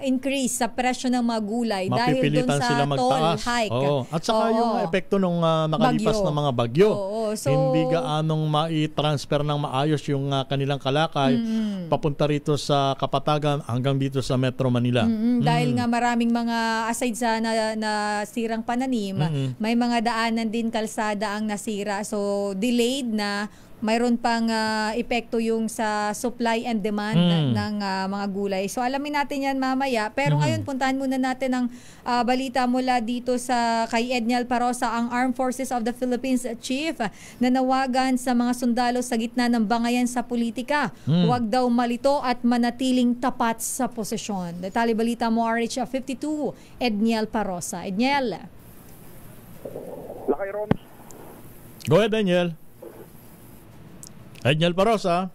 increase sa presyo ng mga gulay dahil dun sa toll hike. At saka yung epekto nung nakalipas na mga bagyo. So, hindi gaanong mai-transfer ng maayos yung kanilang kalakay papunta rito sa Kapatagan hanggang dito sa Metro Manila. Dahil nga maraming mga aside sa nasirang pananim, may mga daanan din kalsada ang nasira. So delayed na, mayroon pang epekto yung sa supply and demand ng mga gulay. So alamin natin yan mamaya. Pero ngayon puntahan muna natin ang balita mula dito sa kay Edniel Parosa, ang Armed Forces of the Philippines Chief, na nawagan sa mga sundalo sa gitna ng bangayan sa politika. Huwag daw malito at manatiling tapat sa posisyon. Detalye balita mo, RH52, Edniel Parosa. Edniel. Lakay Rom. Go ahead, Daniel. Edniel Parosa.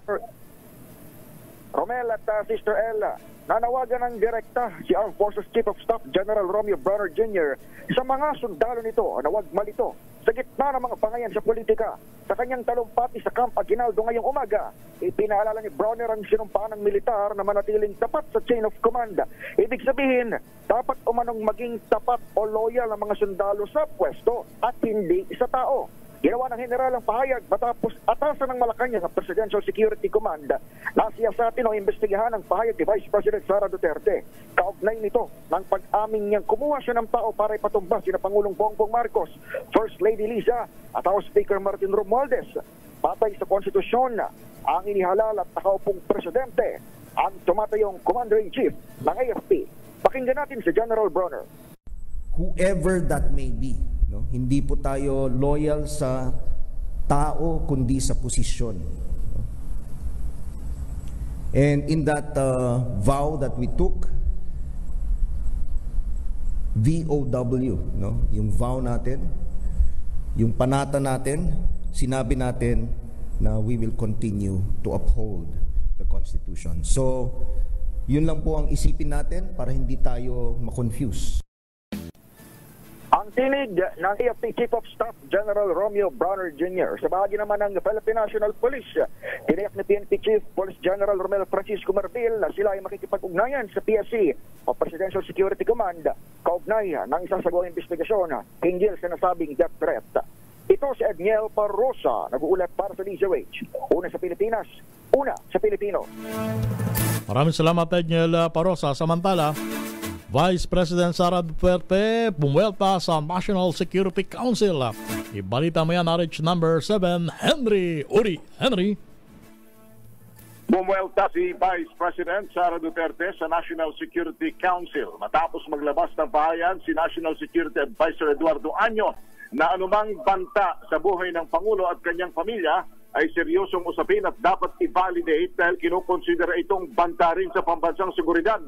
Romel at Sister Ella, nanawagan ng direkta si Armed Forces Chief of Staff General Romeo Bronner Jr. sa mga sundalo nito na huwag malito sa gitna ng mga bangayan sa politika. Sa kanyang talumpati sa Camp Aguinaldo ngayong umaga, ipinaalala ni Bronner ang sinumpaan ng militar na manatiling tapat sa chain of command. Ibig sabihin, dapat umanong maging tapat o loyal ang mga sundalo sa pwesto at hindi sa tao. Ginawa ng general ang pahayag matapos atasan ng Malacanang ang Presidential Security Command na siyasatin o imbestigahan ang pahayag ni Vice President Sara Duterte. Kaugnay nito ng pag-aming niyang kumuha siya ng tao para ipatumba sina Pangulong Bongbong Marcos, First Lady Liza at House Speaker Martin Romualdez. Patay sa konstitusyon ang inihalal at nakaupong presidente ang tumatayong Commander-in-Chief ng AFP. Pakinggan natin si General Bronner. Whoever that may be, no? Hindi po tayo loyal sa tao kundi sa posisyon. And in that vow that we took, VOW, no? Yung vow natin, yung panata natin, sinabi natin na we will continue to uphold the Constitution. So, yun lang po ang isipin natin para hindi tayo ma-confuse. Ang tinig ng AFP Chief of Staff General Romeo Bronner Jr. Sa bahagi naman ng Philippine National Police, tiniyak ni PNP Chief Police General Romel Francisco Marbil na sila ay makikipag-ugnayan sa PSC o Presidential Security Command kaugnay ng isang sagawang investigasyon hinggil sa nasabing death threat. Ito si Edniel Parosa, nag-uulat para sa DZRH. Una sa Pilipinas, una sa Pilipino. Maraming salamat, Edniel Parosa. Samantala, Vice President Sara Duterte bumuelta sa National Security Council. Ibalita mo yan, RH number 7, Henry Uri. Henry. Bumuelta si Vice President Sara Duterte sa National Security Council matapos maglabas ng pahayag si National Security Advisor Eduardo Año na anumang banta sa buhay ng Pangulo at kanyang pamilya ay seryosong usapin at dapat i-validate dahil kinukonsidera itong banta rin sa pambansang seguridad.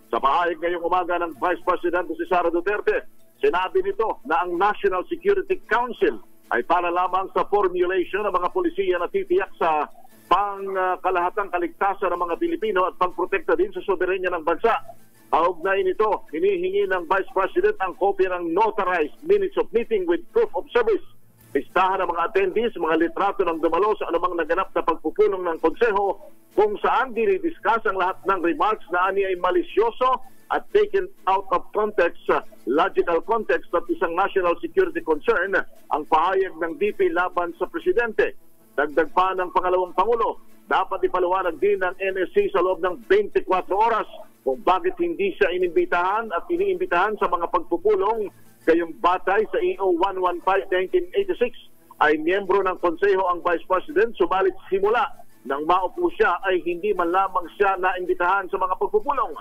Sa pahayag ngayong umaga ng Vice President si Sara Duterte, sinabi nito na ang National Security Council ay para lamang sa formulation ng mga polisiya na titiyak sa pangkalahatang kaligtasan ng mga Pilipino at pangprotekta din sa soberenya ng bansa. Kaugnay nito, hinihingi ng Vice President ang kopya ng notarized minutes of meeting with proof of service. Listahan ng mga attendees, mga litrato ng dumalo sa anumang naganap na pagpupulong ng konseho kung saan dinidiscuss ang lahat ng remarks na ani ay malisyoso at taken out of context, logical context at isang national security concern ang pahayag ng DP laban sa Presidente. Dagdag pa ng pangalawang Pangulo, dapat ipaliwanag din ng NSC sa loob ng 24 oras kung bakit hindi siya inimbitahan at iniimbitahan sa mga pagpupulong. Kayong batay sa EO 115-1986 ay miyembro ng konseho ang Vice President, subalit simula nang maupo siya ay hindi man lamang siya naimbitahan sa mga pagpupulong.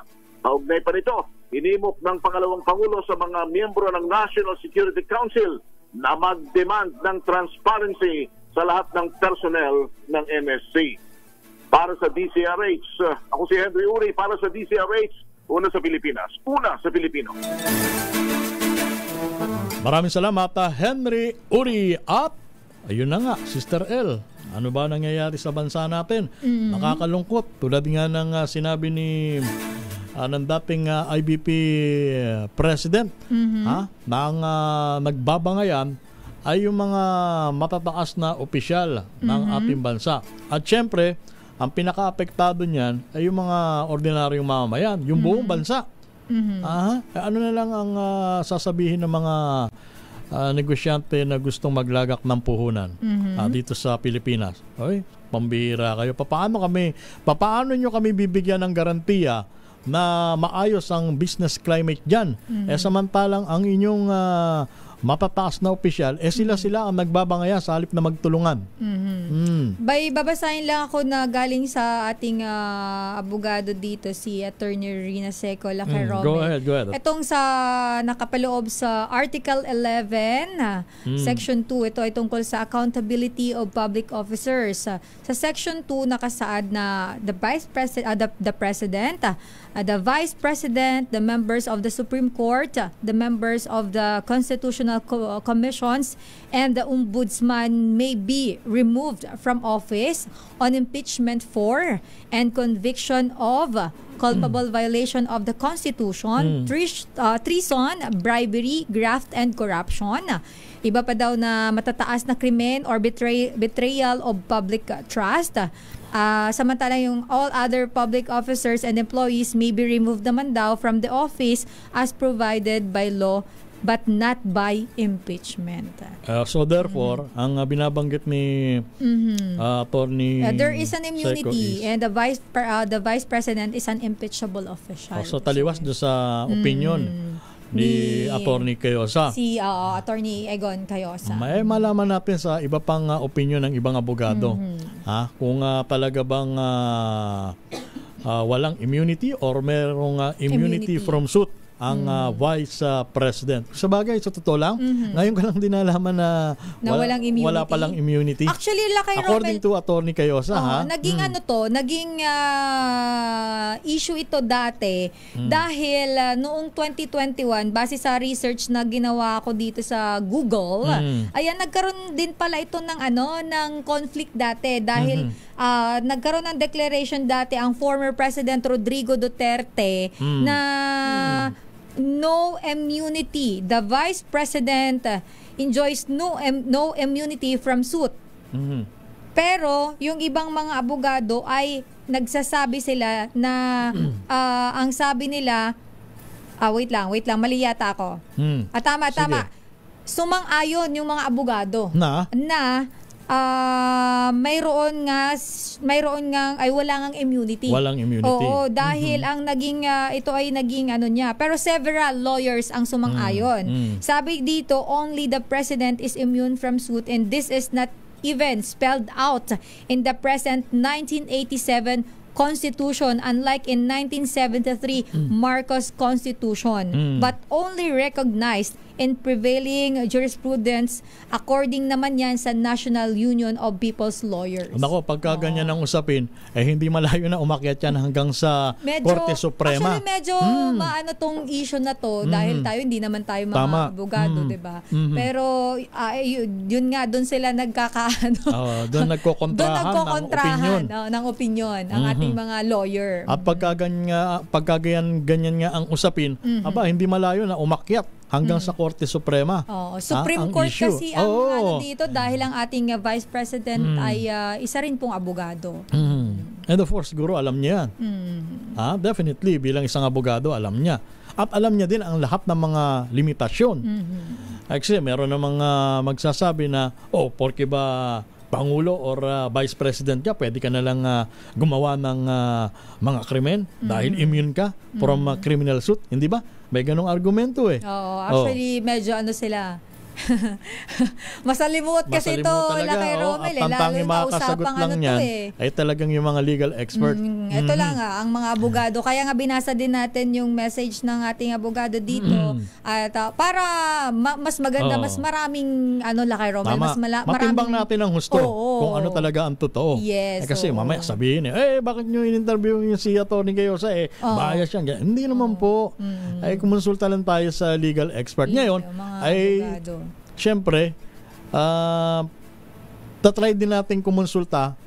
Kaugnay pa nito, inimok ng pangalawang Pangulo sa mga miyembro ng National Security Council na mag-demand ng transparency sa lahat ng personnel ng NSC. Para sa DCRH, ako si Henry Uri para sa DCRH, una sa Pilipinas, una sa Pilipino. Maraming salamat, Henry Uri. At ayun na nga, Sister L, ano ba nangyayari sa bansa natin? Nakakalungkot. Tulad nga ng sinabi ni ng dating IBP President na ang nagbabangayan ay yung mga matataas na opisyal ng ating bansa. At syempre, ang pinaka-apektado niyan ay yung mga ordinaryong mamamayan, yung buong bansa. Ano na lang ang sasabihin ng mga negosyante na gustong maglagak ng puhunan dito sa Pilipinas? Oy, pambihira kayo. Paano nyo kami bibigyan ng garantiya na maayos ang business climate dyan? Samantalang ang inyong matataas na opisyal, sila ang nagbabangaya sa halip na magtulungan. Babasahin lang ako na galing sa ating abogado dito, si Attorney Rina Seco Lacarome. Go ahead. Itong sa nakapaloob sa Article 11, Section 2, ito ay tungkol sa accountability of public officers. Sa Section 2, nakasaad na the President, the Vice President, the members of the Supreme Court, the members of the Constitutional Commissions, and the Ombudsman may be removed from office on impeachment for and conviction of culpable violation of the Constitution, treason, bribery, graft, and corruption. Iba pa daw na matataas na krimen or betrayal of public trust. Samantalang yung all other public officers and employees may be removed naman daw from the office as provided by law but not by impeachment. So therefore, ang binabanggit ni Attorney there is an immunity and the Vice President is an impeachable official. So taliwas do sa opinion ni Attorney Cayosa. Si Attorney Egon Cayosa. May malaman natin sa iba pang opinion ng ibang abogado. Kung talaga bang walang immunity or merong immunity from suit ang Vice President. Sa bagay, sa totoo lang, ngayon ka lang din nalaman na wala palang immunity. Actually, according to Attorney Cayosa, naging naging issue ito dati dahil noong 2021, base sa research na ginawa ko dito sa Google, nagkaroon din pala ito ng conflict dati dahil nagkaroon ng declaration dati ang former President Rodrigo Duterte na no immunity. The Vice President enjoys no immunity from suit. Pero yung ibang mga abogado ay nagsasabi sila na ang sabi nila wait lang, mali yata ako. Tama. Sumang-ayon yung mga abogado na mayroon nga ay wala ngang immunity. Walang immunity. Oo, dahil ang naging ito ay naging niya. Pero several lawyers ang sumang-ayon. Sabi dito, only the president is immune from suit and this is not even spelled out in the present 1987 Constitution, unlike in 1973 Marcos Constitution, but only recognized in prevailing jurisprudence according naman yan sa National Union of People's Lawyers. Nako, pagka ganyan ang usapin, hindi malayo na umakyat yan hanggang sa Korte Suprema. Actually, medyo maano tong issue na to dahil tayo, hindi naman tayo mga abogado, diba? Pero, yun nga, doon sila nagkakaano. Doon nagkokontrahan ng opinion ang ating mga lawyer. At pagka ganyan nga ang usapin, hindi malayo na umakyat hanggang sa Korte Suprema. Supreme Court issue. Kasi ang ano dito dahil ang ating Vice President ay isa rin pong abogado. And of course, siguro alam niya yan. Definitely, bilang isang abogado, alam niya. At alam niya din ang lahat ng mga limitasyon. Actually, meron na mga magsasabi na, porke ba Pangulo or Vice President ka, pwede ka na lang gumawa ng mga krimen dahil immune ka from criminal suit. Hindi ba? May ganong argumento Actually, medyo sila. Masalimut kasi ito kay Romel. Lalo na usapang ay talagang yung mga legal expert. Ito lang ang mga abogado. Kaya nga binasa din natin yung message ng ating abogado dito. At para mas maganda, mas maraming kay Romel. Matimbang natin ang husto kung ano talaga ang totoo. Yes. Kasi mamaya sabihin bakit nyo in-interview yung si Atty. Gayosa? Bias yan. Hindi naman po. Ay kumonsulta lang tayo sa legal expert. Ngayon, ay siyempre, tatry din natin kumonsulta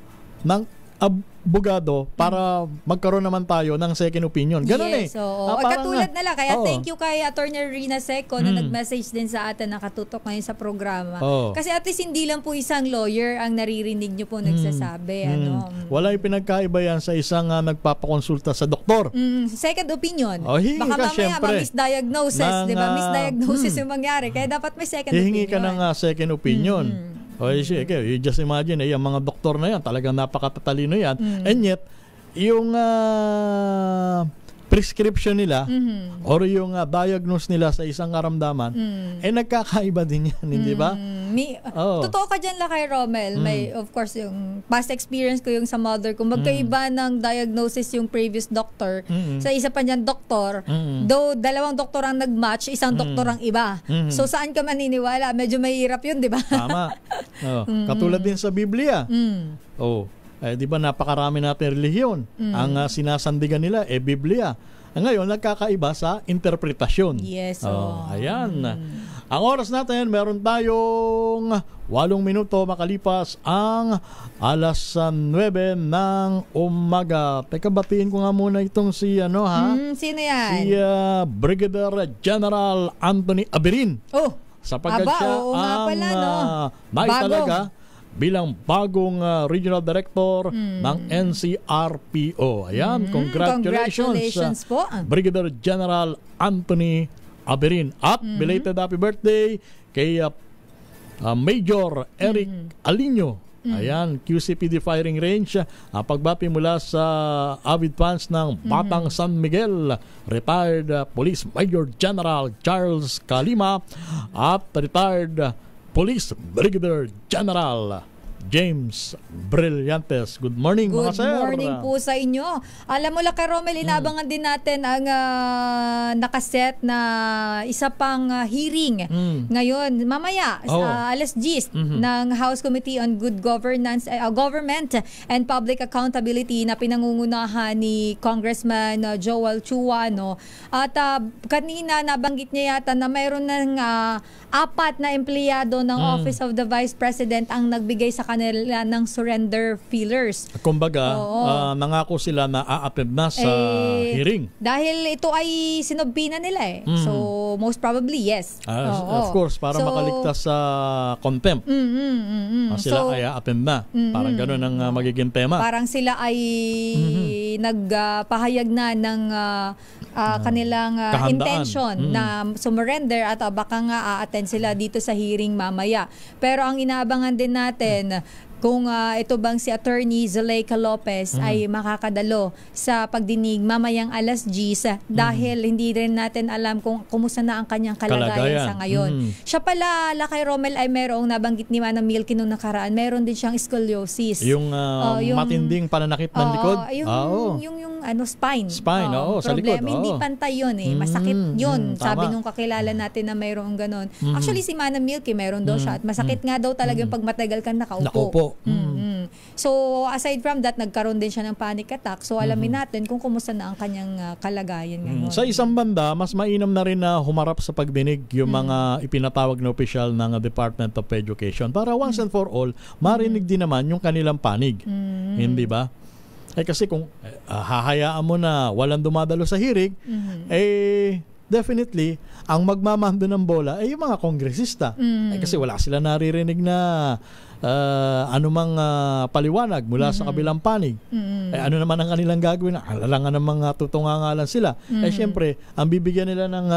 ng abogado para magkaroon naman tayo ng second opinion. Ganun katulad na lang. Kaya thank you kay Atty. Rina Seco na nag-message din sa atin, nakatutok ngayon sa programa. Kasi at least hindi lang po isang lawyer ang naririnig nyo po nagsasabi. Wala yung pinagkaiba yan sa isang nagpapakonsulta sa doktor. Second opinion. Baka mamaya misdiagnosis, di ba? Misdiagnosis yung mangyari. Kaya dapat may second opinion. Hihingi ka ng second opinion. You just imagine, yung mga doktor na yan, talagang napakatatalino yan. And yet, yung prescription nila or yung diagnose nila sa isang karamdaman, nagkakaiba din yan, hindi ba? Totoo ka dyan kay Romel. May, of course, yung past experience ko yung sa mother ko, magkaiba ng diagnosis yung previous doctor. Sa isa pa niyan doktor, though dalawang doktor ang nag-match, isang doktor ang iba. So saan ka maniniwala? Medyo mahirap yun, di ba? Tama. Katulad din sa Biblia. Di ba napakarami natin relihiyon. Ang sinasandigan nila Biblia. Ngayon nagkakaiba sa interpretasyon. Yes. Ayan. Ang oras natin, meron tayong 8 minuto makalipas ang alas 9 ng umaga. Teka, batiin ko nga muna itong si sino yan? Si Brigadier General Anthony Aberin. Sapagkat siya ang naitalaga bilang bagong regional director ng NCRPO. Ayan, congratulations po. Brigadier General Anthony Aberin. At belated happy birthday kay Major Eric Alino. Ayan, QCPD Firing Range. Pagbati mula sa avid fans ng Batang San Miguel, retired Police Major General Charles Calima at retired Police Brigadier General James Brillantes. Good morning, mga sir. Good morning po sa inyo. Alam mo lang kay Romel, inabangan din natin ang nakaset na isa pang hearing ngayon, mamaya, alas 10 ng House Committee on Good Governance, Government and Public Accountability na pinangungunahan ni Congressman Joel Chua. At kanina nabanggit niya yata na mayroon ng 4 na empleyado ng Office of the Vice President ang nagbigay sa kanila ng surrender feelers. Kumbaga, nangako sila na a-attend na sa hearing. Dahil ito ay sinobina nila So, most probably, yes. Of course, para makaligtas sa contempt. Sila ay a-attend na. Parang gano'n ang magiging tema. Parang sila ay nagpahayag na ng kanilang intention na sumurrender at baka nga a-attend sila dito sa hearing mamaya. Pero ang inaabangan din natin, kung ito bang si Attorney Zuleika Lopez ay makakadalo sa pagdinig mamayang alas 10 dahil hindi rin natin alam kung kumusta na ang kanyang kalagayan sa ngayon. Siya pala, Lakay Romel, ay merong nabanggit ni Manang Milky nung nakaraan, meron din siyang scoliosis. Yung matinding pananakit ng likod? Yung spine. Sa likod. Hindi pantay yun eh. Masakit yun. Sabi nung kakilala natin na mayroong ganon. Actually, si Manang Milky, meron daw siya. At masakit nga daw talaga yung pag matagal kang nakaupo. So, aside from that, nagkaroon din siya ng panic attack. So, alamin natin kung kumusta na ang kanyang kalagayan ngayon. Sa isang banda, mas mainam na rin na humarap sa pagdinig yung mga ipinatawag na opisyal ng Department of Education para once and for all, marinig din naman yung kanilang panig. Hindi ba? Kasi kung hahayaan mo na walang dumadalo sa hearing, definitely, ang magmamando ng bola ay yung mga kongresista. Kasi wala sila naririnig na anumang paliwanag mula sa kabilang panig. Ano naman ang kanilang gagawin? Alangan ng mga tutungangalan sila. Siyempre, ang bibigyan nila ng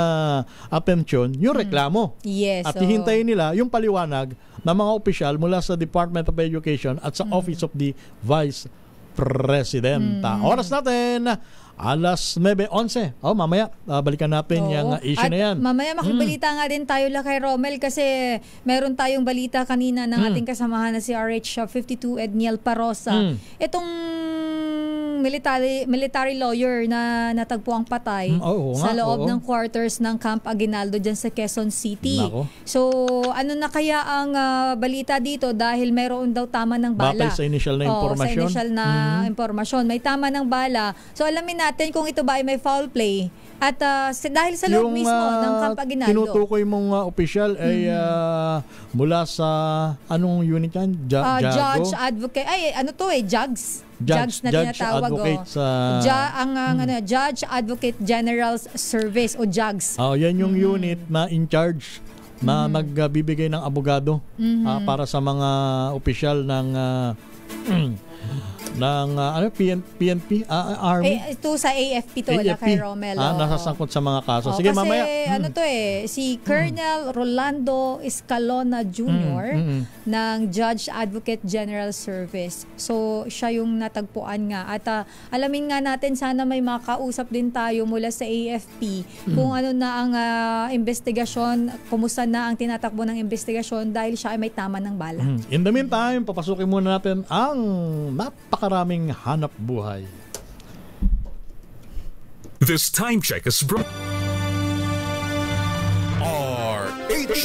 atensyon, yung reklamo. At hihintayin nila yung paliwanag ng mga opisyal mula sa Department of Education at sa Office of the Vice President. Oras natin, alas 9:11. Mamaya, balikan natin yung issue na yan. Mamaya makibalita nga din tayo, Lakay Romel, kasi meron tayong balita kanina ng ating kasamahan na si RH52 Edniel Parosa. Itong military lawyer na natagpuang patay sa loob ng quarters ng Camp Aguinaldo dyan sa Quezon City. So, ano na kaya ang balita dito dahil meron daw tama ng bala. Batay sa initial na impormasyon. Sa initial na impormasyon. May tama ng bala. So, alamin natin kung ito ba ay may foul play. At dahil sa loob mismo ng Camp Aguinaldo. Tinutukoy mong opisyal ay mula sa anong unit yan? Judge Advocate. Jugs na tinatawag. Judge Advocate General Service o Jugs. Yan yung unit na in charge na nagbibigay ng abogado para sa mga opisyal ng PNP, Army. Ito sa AFP to, Lakay Romel. Nasasangkot sa mga kaso. Sige, mamaya. Si Colonel Rolando Escalona Jr. ng Judge Advocate General Service. So, siya yung natagpuan nga. At alamin nga natin, sana may makausap din tayo mula sa AFP kung ano na ang investigasyon, kumusta na ang tinatakbo ng investigasyon dahil siya ay may tama ng bala. In the meantime, papasukin muna natin ang napakaraming hanap buhay. This time check is brought RH.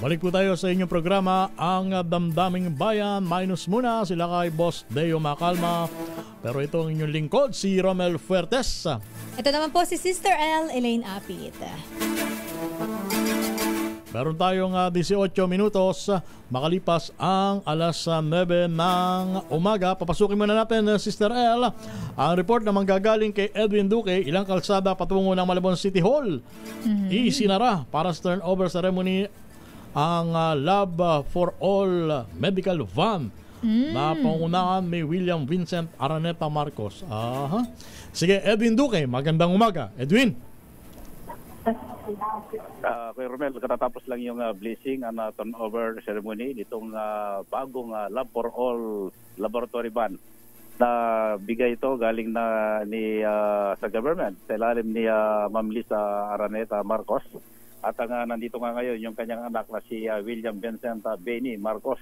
Balik po tayo sa inyong programa, ang Damdaming Bayan. Minus muna sila kay Boss Deo Macalma. Pero ito ang inyong lingkod, si Romel Fuertes. Ito naman po si Sister L. Elaine Apit. Meron tayong 18 minutos makalipas ang alas 9 ng umaga. Papasukin muna natin, Sister L, ang report na manggagaling kay Edwin Duque. Ilang kalsada patungo ng Malabon City Hall isinara para sa turnover ceremony ang Love for All Medical Van na pangunahan ni William Vincent Araneta Marcos. Sige, Edwin Duque, magandang umaga. Edwin. Kuya Romel, katatapos lang yung blessing and turnover ceremony nitong bagong Love for All Laboratory Van na bigay ito galing na sa government sa ilalim ni Ma'am Lisa Araneta Marcos. At nandito nga ngayon yung kanyang anak na si William Vincent Benny Marcos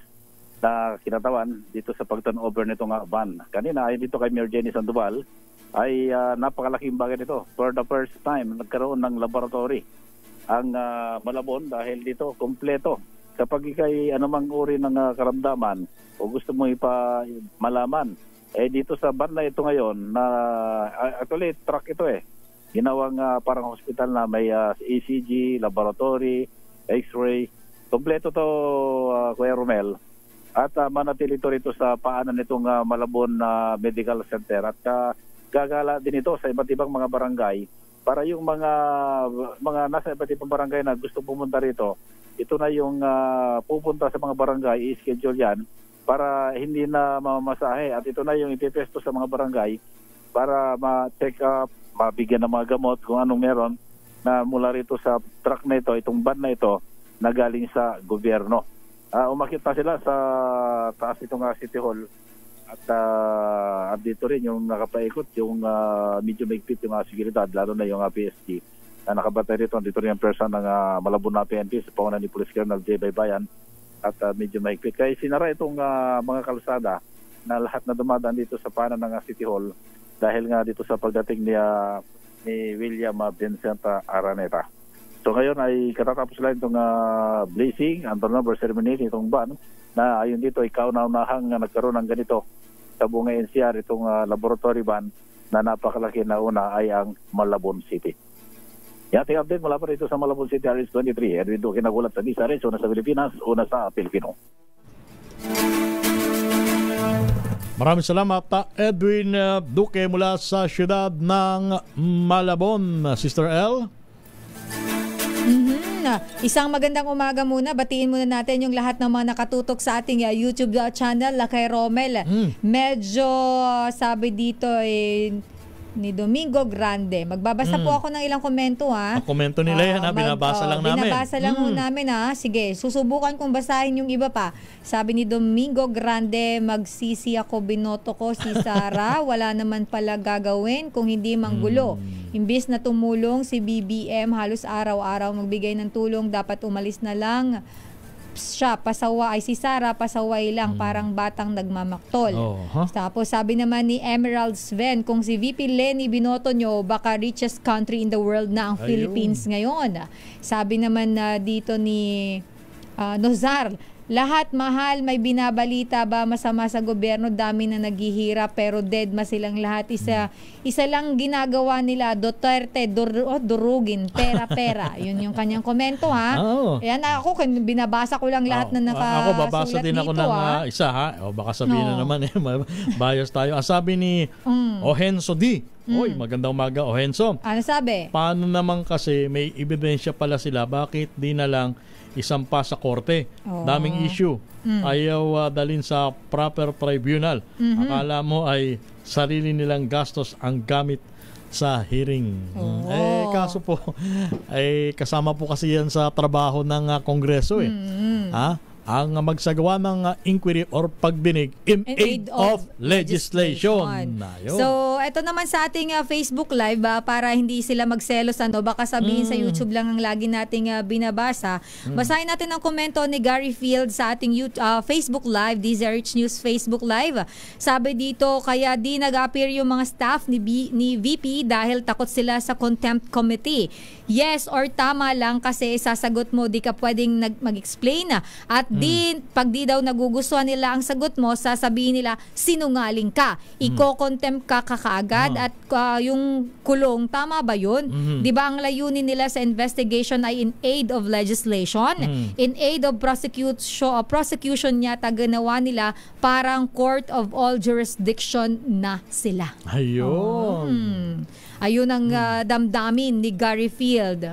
na kinatawan dito sa pag-turnover nitong van. Kanina ay dito kay Mayor Jenny Sandoval ay napakalaking bagay nito. For the first time, nagkaroon ng laboratory ang Malabon dahil dito kompleto. Kapag ikay anumang uri ng karamdaman o gusto mo malaman, dito sa van na ito ngayon, na actually truck ito ginawang parang hospital na may ECG, laboratory, X-ray. Kompleto to, Kuya Romel. At manatili ito rito sa paanan nitong Malabon Medical Center. At gagala din ito sa iba't ibang mga barangay para yung mga nasa iba't ibang barangay na gusto pumunta rito, ito na yung pupunta sa mga barangay, i-schedule yan para hindi na mamamasahe. At ito na yung itipesto sa mga barangay para ma-check up mabigyan ng mga gamot kung anong meron na mula rito sa truck na ito, itong van na ito, na galing sa gobyerno. Umakit pa sila sa taas itong City Hall at dito rin yung nakapaikot, yung medyo maigpit yung seguridad, lalo na yung PSG na nakabatay rito. Dito rin yung person ng Malabon na PNP sa pangunan ni Police Colonel J. Baybayan at medyo maigpit. Kaya sinara itong mga kalsada na lahat na dumadaan dito sa panan ng City Hall dahil nga dito sa pagdating ni William Vincent Araneta. So ngayon ay katatapos lang itong blazing and turnover ceremony itong ban na ayon dito ay kauna-unahang nagkaroon ng ganito sa buong NCR itong laboratory ban na napakalaki na una ay ang Malabon City. Ating update mula pa rito sa Malabon City, RS23. Edwin Duque nagulat sa DZRH, una sa Pilipinas, una sa Pilipino. Maraming salamat, Edwin Duque mula sa siyudad ng Malabon. Sister L? Isang magandang umaga muna. Batiin muna natin yung lahat ng mga nakatutok sa ating YouTube channel, Lakay Romel. Medyo sabi dito ni Domingo Grande. Magbabasa po ako ng ilang komento ha. Ang komento nila yan ha, binabasa lang namin. Binabasa lang namin ha. Sige, susubukan kong basahin yung iba pa. Sabi ni Domingo Grande, magsisi ako, binoto ko si Sara. Wala naman pala gagawin kung hindi manggulo. Imbis na tumulong si BBM, halos araw-araw magbigay ng tulong, dapat umalis na lang siya, pasawa ay si Sara, pasaway lang, parang batang nagmamaktol. Tapos sabi naman ni Emerald Sven, kung si VP Lenny binoto nyo, baka richest country in the world na ang Philippines ngayon. Sabi naman dito ni Nozar, lahat mahal, may binabalita ba masama sa gobyerno, dami na naghihirap pero deadma silang lahat. Isa lang ginagawa nila, Duterte, durugin, pera. Yun yung kanyang komento ha. Yan ako, binabasa ko lang lahat na nakasulat dito. Ako babasa din ako ng isa ha. Baka sabihin na naman bias tayo. Ang sabi ni Ohenso D. Oy, magandang umaga Ohenso. Ano sabi? Paano naman kasi may ebidensya pala sila, bakit di na lang isampa sa korte? Daming issue. Ayaw dalin sa proper tribunal. Akala mo ay sarili nilang gastos ang gamit sa hearing. Kaso po ay kasama po kasi yan sa trabaho ng Kongreso ang magsagawa ng inquiry or pagdinig in aid of legislation. So, ito naman sa ating Facebook Live, para hindi sila magselos, baka sabihin sa YouTube lang ang lagi nating binabasa. Basahin natin ang komento ni Gary Field sa ating Facebook Live, DZRH News Facebook Live. Sabi dito, kaya di nag-appear yung mga staff ni VP dahil takot sila sa contempt committee. Yes or tama lang kasi sasagot mo, di ka pwedeng mag-explain at pag di daw nagugustuhan nila ang sagot mo, sasabihin nila sinungaling ka, iko-contempt ka kaagad at yung kulong, tama ba yun? Di ba ang layunin nila sa investigation ay in aid of legislation, in aid of prosecution yata ginawa nila, parang court of all jurisdiction na sila. Ayun ang damdamin ni Gary Field.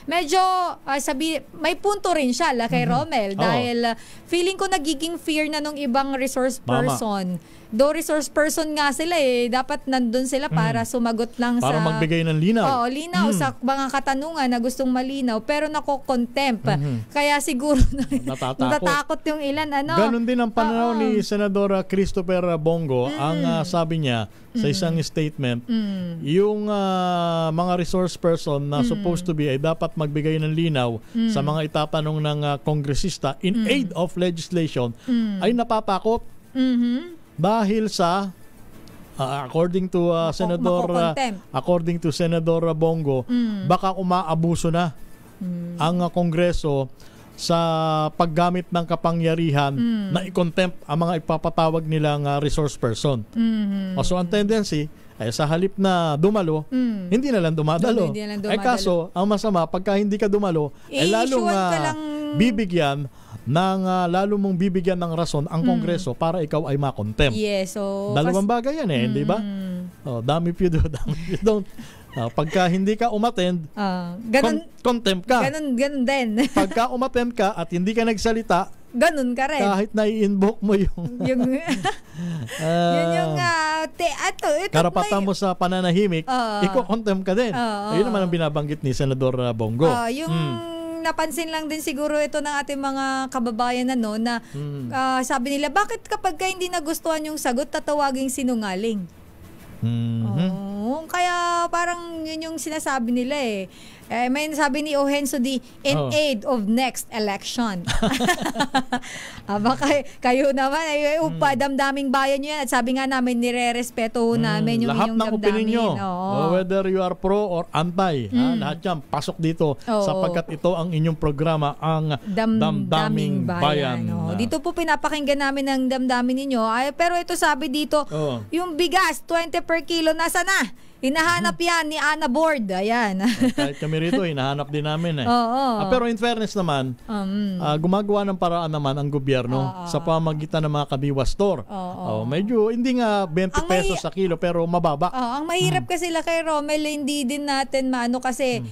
Medyo may punto rin siya kay Romel dahil feeling ko nagiging fear na nung ibang resource person. Do resource person nga sila dapat nandun sila para sumagot lang para magbigay ng linaw. Linaw sa mga katanungan na gustong malinaw pero nako-contempt. Kaya siguro natatakot yung ilan. Ganon din ang pananaw ni Senadora Christopher Bongo. Ang sabi niya sa isang statement, yung mga resource person na supposed to be ay dapat magbigay ng linaw sa mga itatanong ng kongresista in aid of legislation ay napatakot. Dahil sa according to Senador Bongo, baka umaabuso na ang Kongreso sa paggamit ng kapangyarihan na i-contempt ang mga ipapatawag nilang resource person. So ang tendency ay sa halip na dumalo, hindi na lang dumadalo. Kaso ang masama, pagka hindi ka dumalo, lalong bibigyan mong bibigyan ng rason ang Kongreso para ikaw ay ma-contempt. Yes, so dalawang bagay yan di ba? Dami if you do, dami if you don't. Pagka hindi ka umattend, contempt ka. Ganun din. Pagka umattend ka at hindi ka nagsalita, ganun ka rin. Kahit na i-invoke mo yung yun yung karapatan mo sa pananahimik, iko-contempt ka din. Ayun naman ang binabanggit ni Senador Bongo. Napansin lang din siguro ito ng ating mga kababayan na sabi nila, bakit kapag hindi nagustuhan yung sagot, tatawaging sinungaling? Kaya parang yun yung sinasabi nila may sabi ni Ohenso in aid of next election. Baka kayo naman damdaming bayan nyo yan, at sabi nga namin nire-respeto namin yung lahat inyong ng opinion nyo, whether you are pro or anti, lahat yan pasok dito sapagkat ito ang inyong programa, ang Damdaming Bayan. Dito po pinapakinggan namin ang damdamin ninyo. Pero ito sabi dito, yung bigas 20 per kilo nasa na? Hinahanap yan ni Ana Board. Ayan. Kahit kami rito, hinahanap din namin pero in fairness naman, gumagawa ng paraan naman ang gobyerno sa pamagitan ng mga kabiwa store. Medyo hindi nga 20 pesos sa kilo pero mababa. Ang mahirap kasi kay Romel, hindi din natin maano kasi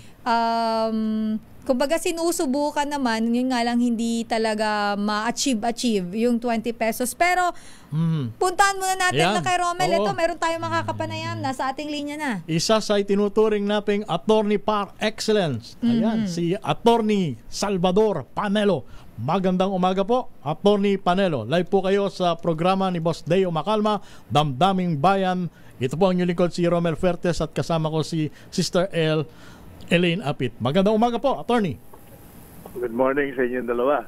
kumbaga sinusubukan naman, yun nga lang hindi talaga ma-achieve yung 20 pesos. Pero puntahan muna natin na kay Romel. Ito, meron tayong makakapanayam. Nasa ating linya na. Isa sa itinuturing nating attorney par excellence. Ayan, si Attorney Salvador Panelo. Magandang umaga po, Attorney Panelo. Live po kayo sa programa ni Boss Deo Macalma, Damdaming Bayan. Ito po ang inyong lingkod, si Romel Fertes, at kasama ko si Sister Elaine Apit. Magandang umaga po, Attorney. Good morning sa inyong dalawa.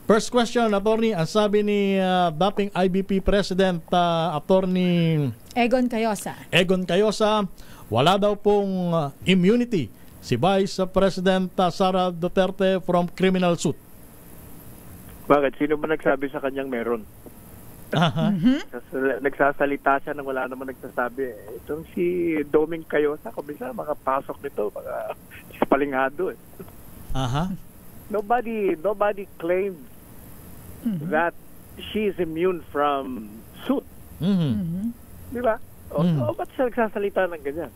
First question, Attorney. Ang sabi ni dating IBP President Attorney Egon Cayosa, wala daw pong immunity si Vice President Sara Duterte from criminal suit. Bakit? Sino ba nagsabi sa kanyang meron? Nagsasalita siya nang wala naman nagsasabi. Itong si Doming Cayosa, kumisa makapasok nito, palingado Nobody claimed that she is immune from suit. Di ba? Ba't siya nagsasalita ng ganyan?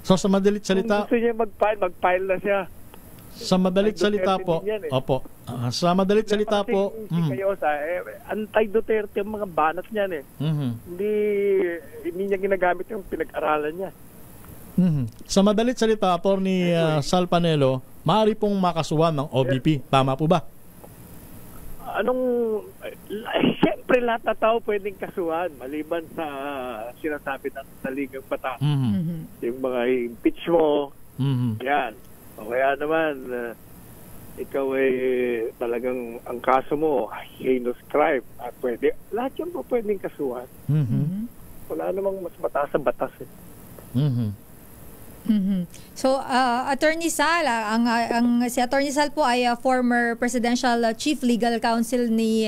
So sa madalit salita, kung gusto niya mag-file na siya. Sa madalit salita po, sa madalit salita po, si Cayosa, anti-Duterte ang mga banat niyan Hindi niya ginagamit yung pinag-aralan niya. Sa madalit salita, Attorney Sal Panelo, maaari pong makasuhan ng OVP. Tama po ba? Siyempre lahat na tao pwedeng kasuhan maliban sa sinasabi ng saligang batas. Yung mga impeach mo, yan. O kaya naman, ikaw ay talagang ang kaso mo, heinous crime. At pwede, lahat yan po pwedeng kasuhan. Wala namang mas mataas sa batas. So, Attorney Sal, si Attorney Sal po ay former Presidential Chief Legal Counsel ni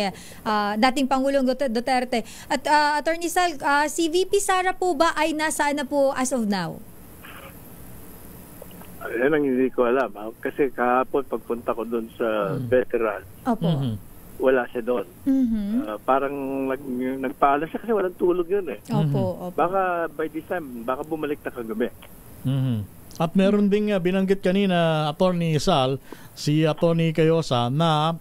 dating Pangulong Duterte. At Attorney Sal, si VP Sara po ba ay nasaan na po as of now? Yan ang hindi ko alam. Kasi kahapon pagpunta ko doon sa veteran, wala siya doon. Parang nagpaalam siya kasi walang tulog yun Baka by this time, baka bumalik na kagabi. At meron ding binanggit kanina, Attorney Sal, si Attorney Cayosa, na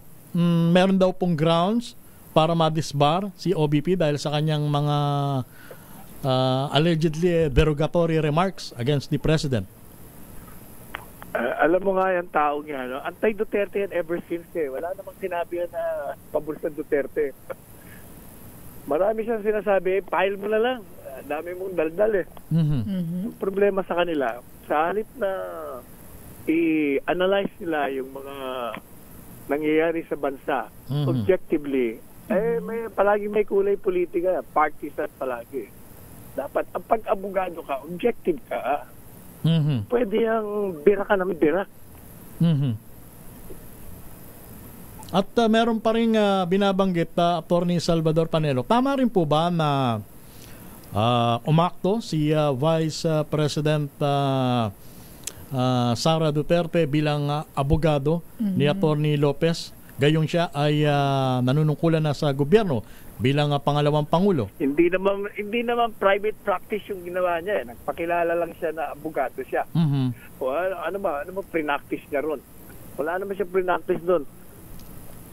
meron daw pong grounds para ma-disbar si OBP dahil sa kanyang mga allegedly derogatory remarks against the President. Alam mo nga yung taong yan, anti-Duterte yan ever since Wala namang sinabi yan na pabor sa Duterte. Marami siyang sinasabi, file mo na lang. Dami mong daldal Yung problema sa kanila, sa halip na i-analyze nila yung mga nangyayari sa bansa objectively, palagi may kulay politika, partisan palagi. Dapat, ang pag-abogado ka, objective ka. Pwede yung bira ka ng bira. At meron pa rin binabanggit Attorney Salvador Panelo. Tama rin po ba na umakto si Vice President Sara Duterte bilang abogado ni Attorney Lopez? Gayong siya ay nanunungkulan na sa gobyerno bilang pangalawang pangulo. Hindi naman private practice yung ginawa niya. Nagpakilala lang siya na abogado siya. O ano ba pre-practice niya ron? Wala naman siya pre-practice doon.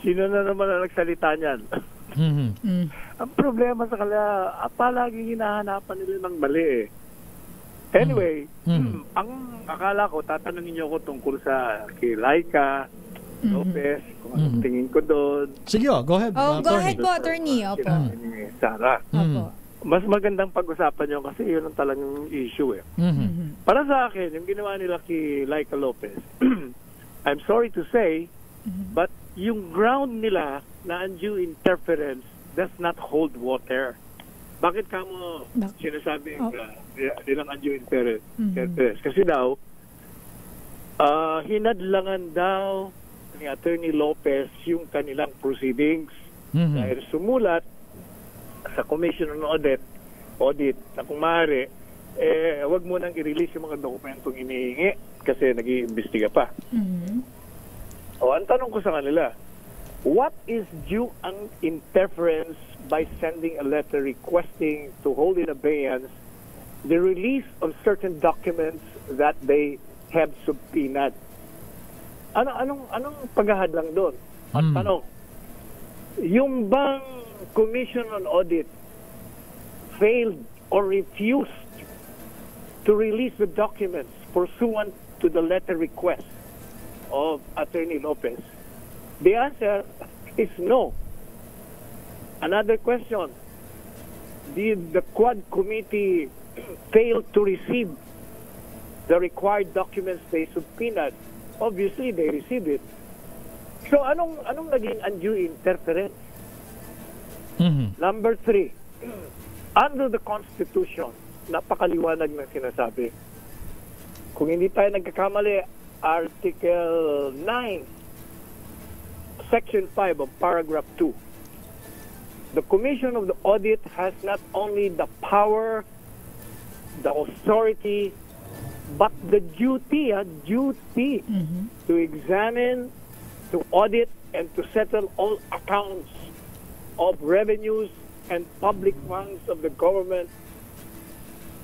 Sino na naman ang nagsalita niyan? Ang problema sa kanila, palagi hinahanapan nila ng mali eh. Anyway, ang akala ko, tatanungin niyo ako tungkol sa kay Laika Lopez, kung anong tingin ko doon. Sige, go ahead. Go ahead po, attorney. Opo. Sarah. Mas magandang pag-usapan nyo kasi yun ang talagang issue eh. Para sa akin, yung ginawa nila kay Laika Lopez, I'm sorry to say, but yung ground nila na undue interference does not hold water. Bakit ka mo sinasabi nilang undue interference? Kasi daw, hinadlangan daw ni Attorney Lopez yung kanilang proceedings. Dahil sumulat sa Commission on Audit na kung maaari, wag mo nang i-release yung mga dokumentong inihingi kasi nag-iimbestiga pa. O, ang tanong ko sa kanila, what is due ang interference by sending a letter requesting to hold in abeyance the release of certain documents that they have subpoenaed? Anong paghahadlang doon? At tanong, yung bang Commission on Audit failed or refused to release the documents pursuant to the letter request of Attorney Lopez? The answer is no. Another question, did the Quad Committee fail to receive the required documents they subpoenaed? Obviously, they received it. So, anong naging undue interference? Number 3, under the Constitution, napakaliwanag na sinasabi. Kung hindi tayo nagkakamali, Article 9, Section 5 of Paragraph 2. The Commission of the Audit has not only the power, the authority, but the duty to examine, to audit, and to settle all accounts of revenues and public funds of the government,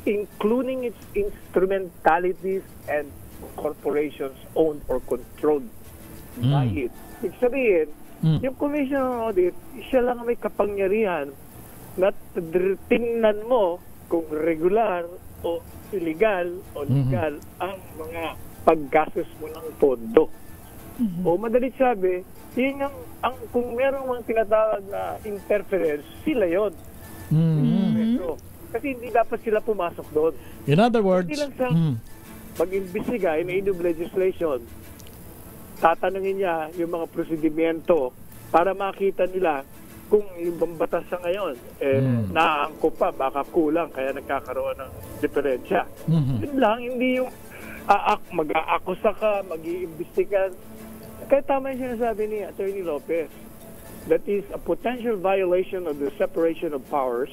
including its instrumentalities and corporations owned or controlled by it. Ibig sabihin, yung Commission on Audit, siya lang may kapangyarihan na tingnan mo kung regular o illegal o legal ang mga paggastos mo ng pondo. O madalit sabi, yun ang kung merong mga tinatawag na interference, sila yun. Kasi hindi dapat sila pumasok doon. In other words, hindi lang sa pag-imbestiga in aid of legislation, tatanungin niya yung mga prosedimento para makita nila kung yung batas sa ngayon, naaangko pa, baka kulang, kaya nagkakaroon ng diferensya. Yun lang, hindi yung mag-aakusa ka, mag-iimbestigan. Kaya tama yung sinasabi ni Attorney Lopez. That is a potential violation of the separation of powers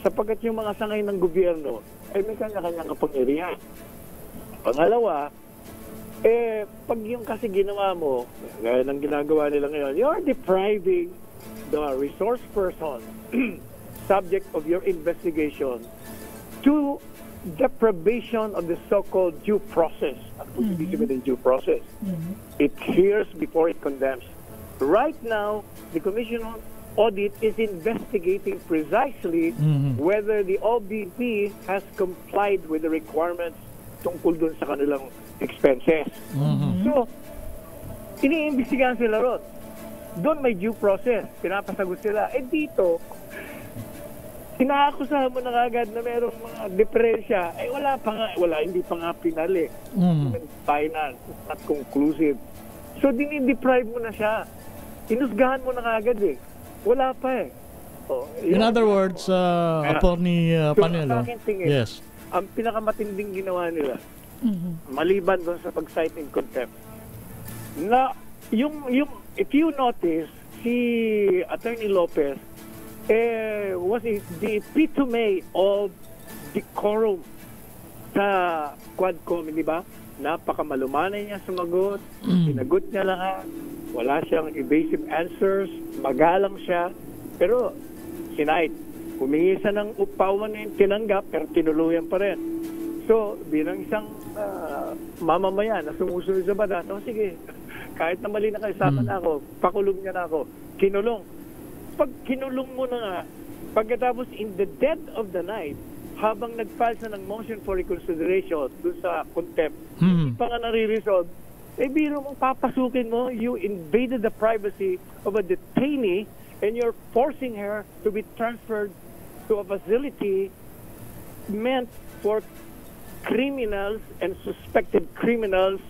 sapagkat yung mga sangay ng gobyerno ay may kanya-kanyang kapangyarihan. Pangalawa, pag yung kasi ginawa mo, gaya ng ginagawa nila ngayon, you're depriving the resource person subject of your investigation to deprivation of the so-called due process. Ang ibig sabihin ng due process. It hears before it condemns. Right now, the Commission on Audit is investigating precisely whether the OBP has complied with the requirements tungkol dun sa kanilang expenses. So, iniimbestigahan sila ron. Doon may due process. Pinapasagot sila. Dito, inaakusahan mo na agad na mayroong mga diferensya. Hindi pa nga pinali. Final, not conclusive. So, dinideprive mo na siya. Inusgahan mo na agad Wala pa In other words, Attorney Panelo, yes. Ang pinakamatinding ginawa nila, maliban doon sa pag-cite in contempt, na if you notice, si Attorney Lopez was the epitome of decorum sa Quadcom, di ba? Napakamalumanay niya sumagot, sinagot niya lahat, wala siyang evasive answers, magalang siya, pero sinait. Humingi siya ng upawan na yung tinanggap, pero tinuluyan pa rin. So, bilang isang mamamayan na sumusunod sa batas, sige, kahit na mali na kayo, sama na ako, pakulong niya na ako, kinulong. pag kinulong mo na nga, pagkatapos in the dead of the night, habang nag-file sa ng motion for reconsideration doon sa contempt, hindi pa nga nare-resolve, biro mong papasukin mo, you invaded the privacy of a detainee and you're forcing her to be transferred to a facility meant for criminals and suspected criminals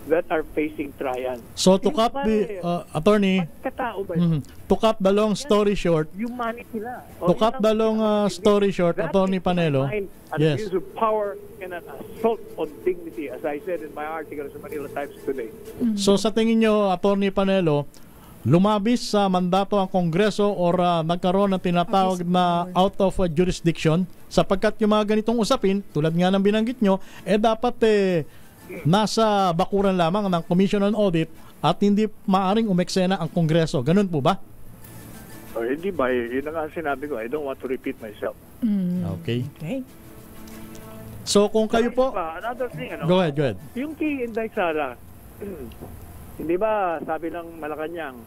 that are facing trial. So to cut the attorney, to cut the long story short, humanity na. To cut the long story short, Attorney Panelo, yes. Abuse of power and an assault on dignity, as I said in my article sa Manila Times today. So sa tingin nyo, Attorney Panelo, lumabis sa mandato ang Kongreso or nagkaroon ng tinatawag na out of jurisdiction sapagkat yung mga ganitong usapin, tulad nga ng binanggit nyo, dapat nasa bakuran lamang ng Commission on Audit at hindi maaring umeksena ang Kongreso. Ganun po ba? Hindi ba? Yun na nga sinabi ko. I don't want to repeat myself. Okay. So kung kayo po... Another thing, Go ahead. Yung kay Inday Sara, hindi ba sabi ng Malacanang,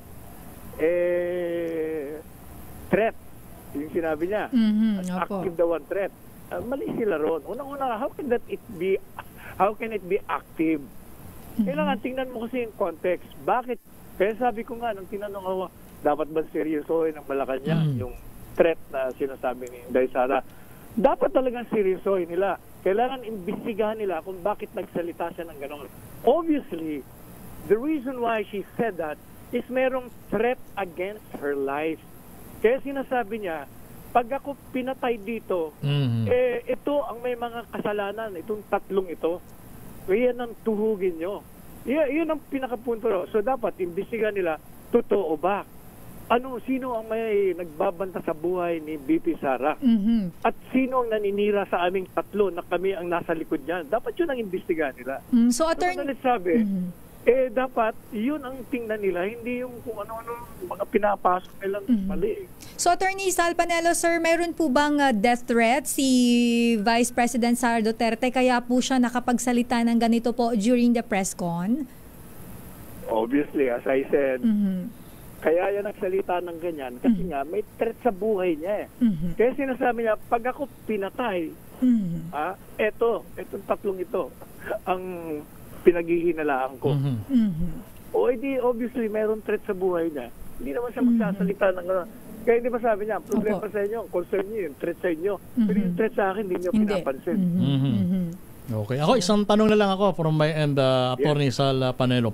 threat. Yung sinabi niya. Active daw ang threat. Mali sila ron. Unang-una, how can it be active? Kailangan tingnan mo kasi yung context. Bakit? Kaya sabi ko nga, nung tinanong ako, dapat ba seryosohin ng Malacanang yung threat na sinasabi ni Inday Sara? Dapat talagang seryosohin nila. Kailangan imbestigahan nila kung bakit nagsalita siya ng gano'n. Obviously, the reason why she said that is merong threat against her life. Kaya sinasabi niya, pag ako pinatay dito, ito ang may mga kasalanan, itong tatlong ito, yan ang tuhugin nyo. Yun ang pinakapunto. So dapat imbestigahan nila, totoo ba? Sino ang may nagbabanta sa buhay ni BP Sara? At sino ang naninira sa aming tatlo na kami ang nasa likod niyan? Dapat yun ang imbestigahan nila. So attorney... sabi, dapat yun ang tingnan nila, hindi yung kung ano-ano mga pinapasok nilang mali. So Attorney Sal Panelo, sir, meron po bang death threat si Vice President Sara Duterte kaya po siya nakapagsalita ng ganito po during the press con? Obviously, as I said, kaya yan nagsalita ng ganyan kasi nga may threat sa buhay niya. Kaya sinasabi niya, pag ako pinatay, etong tatlong ito, ang pinaghihinalaan ko. O edi obviously mayroon threat sa buhay niya. Hindi naman siya magsasalita ng gano'n. Kaya hindi ba sabi niya, problema sa inyo, concern niyo yung threat sa inyo. Pero yung threat sa akin, hindi niyo pinapansin. Okay. Ako, isang tanong na lang ako from my end, Attorney Sal Panelo.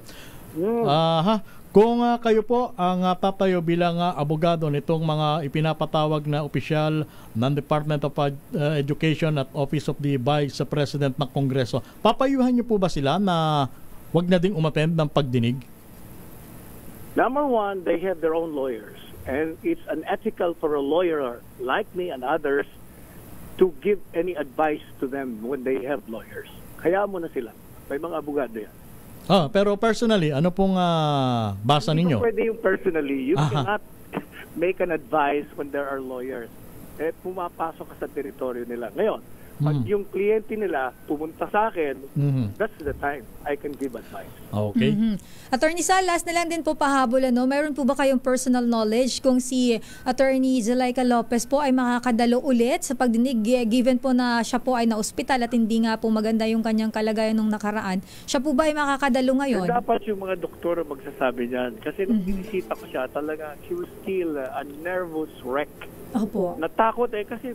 Kung kayo po ang tatayo bilang abogado nitong mga ipinapatawag na opisyal ng Department of Education at Office of the Vice President ng Kongreso, papayuhan niyo po ba sila na wag na ding umattend ng pagdinig? Number one, they have their own lawyers. And it's unethical for a lawyer like me and others to give any advice to them when they have lawyers. Kaya mo na sila. May mga abogado yan. Pero personally, ano pong basa ninyo? Hindi pwede yung personally. You cannot make an advice when there are lawyers. Pumapasok ka sa teritoryo nila. Ngayon, pag yung kliyente nila pumunta sa akin, that's the time I can give advice. Okay. Attorney Sal, last na lang din po pahabol, meron po ba kayong personal knowledge kung si Attorney Zulaika Lopez po ay makakadalo ulit sa pagdinig, given po na siya po ay na-ospital at hindi nga po maganda yung kanyang kalagayan nung nakaraan? Siya po ba ay makakadalo ngayon? Dapat yung mga doktor magsasabi niyan. Kasi nung binisita ko siya, talaga, she was still a nervous wreck. Opo. Natakot kasi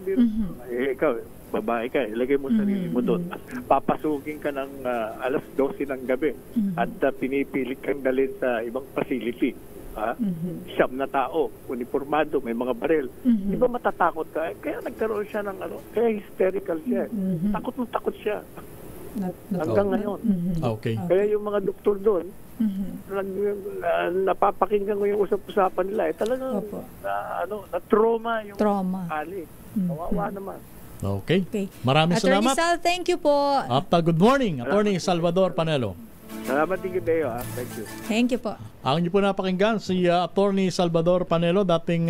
ikaw, babae ka, ilagay mo sarili mo doon. Papasukin ka ng alas 12 ng gabi at pinipilit kang dalhin sa ibang facility. Siyam na tao, uniformado, may mga baril. Di ba matatakot ka? Kaya nagkaroon siya ng kaya hysterical siya. Takot siya. Hanggang ngayon. Okay. Kaya yung mga doktor doon, napapakinggan ko yung usap-usapan nila. Talagang na-trauma yung ali. Kawawa naman. Okay. Maraming salamat. Attorney Sal, thank you po. Good morning, Attorney Salvador Panelo. Salamat din kayo. Thank you. Thank you po. Ang inyo po napakinggan si Attorney Salvador Panelo, dating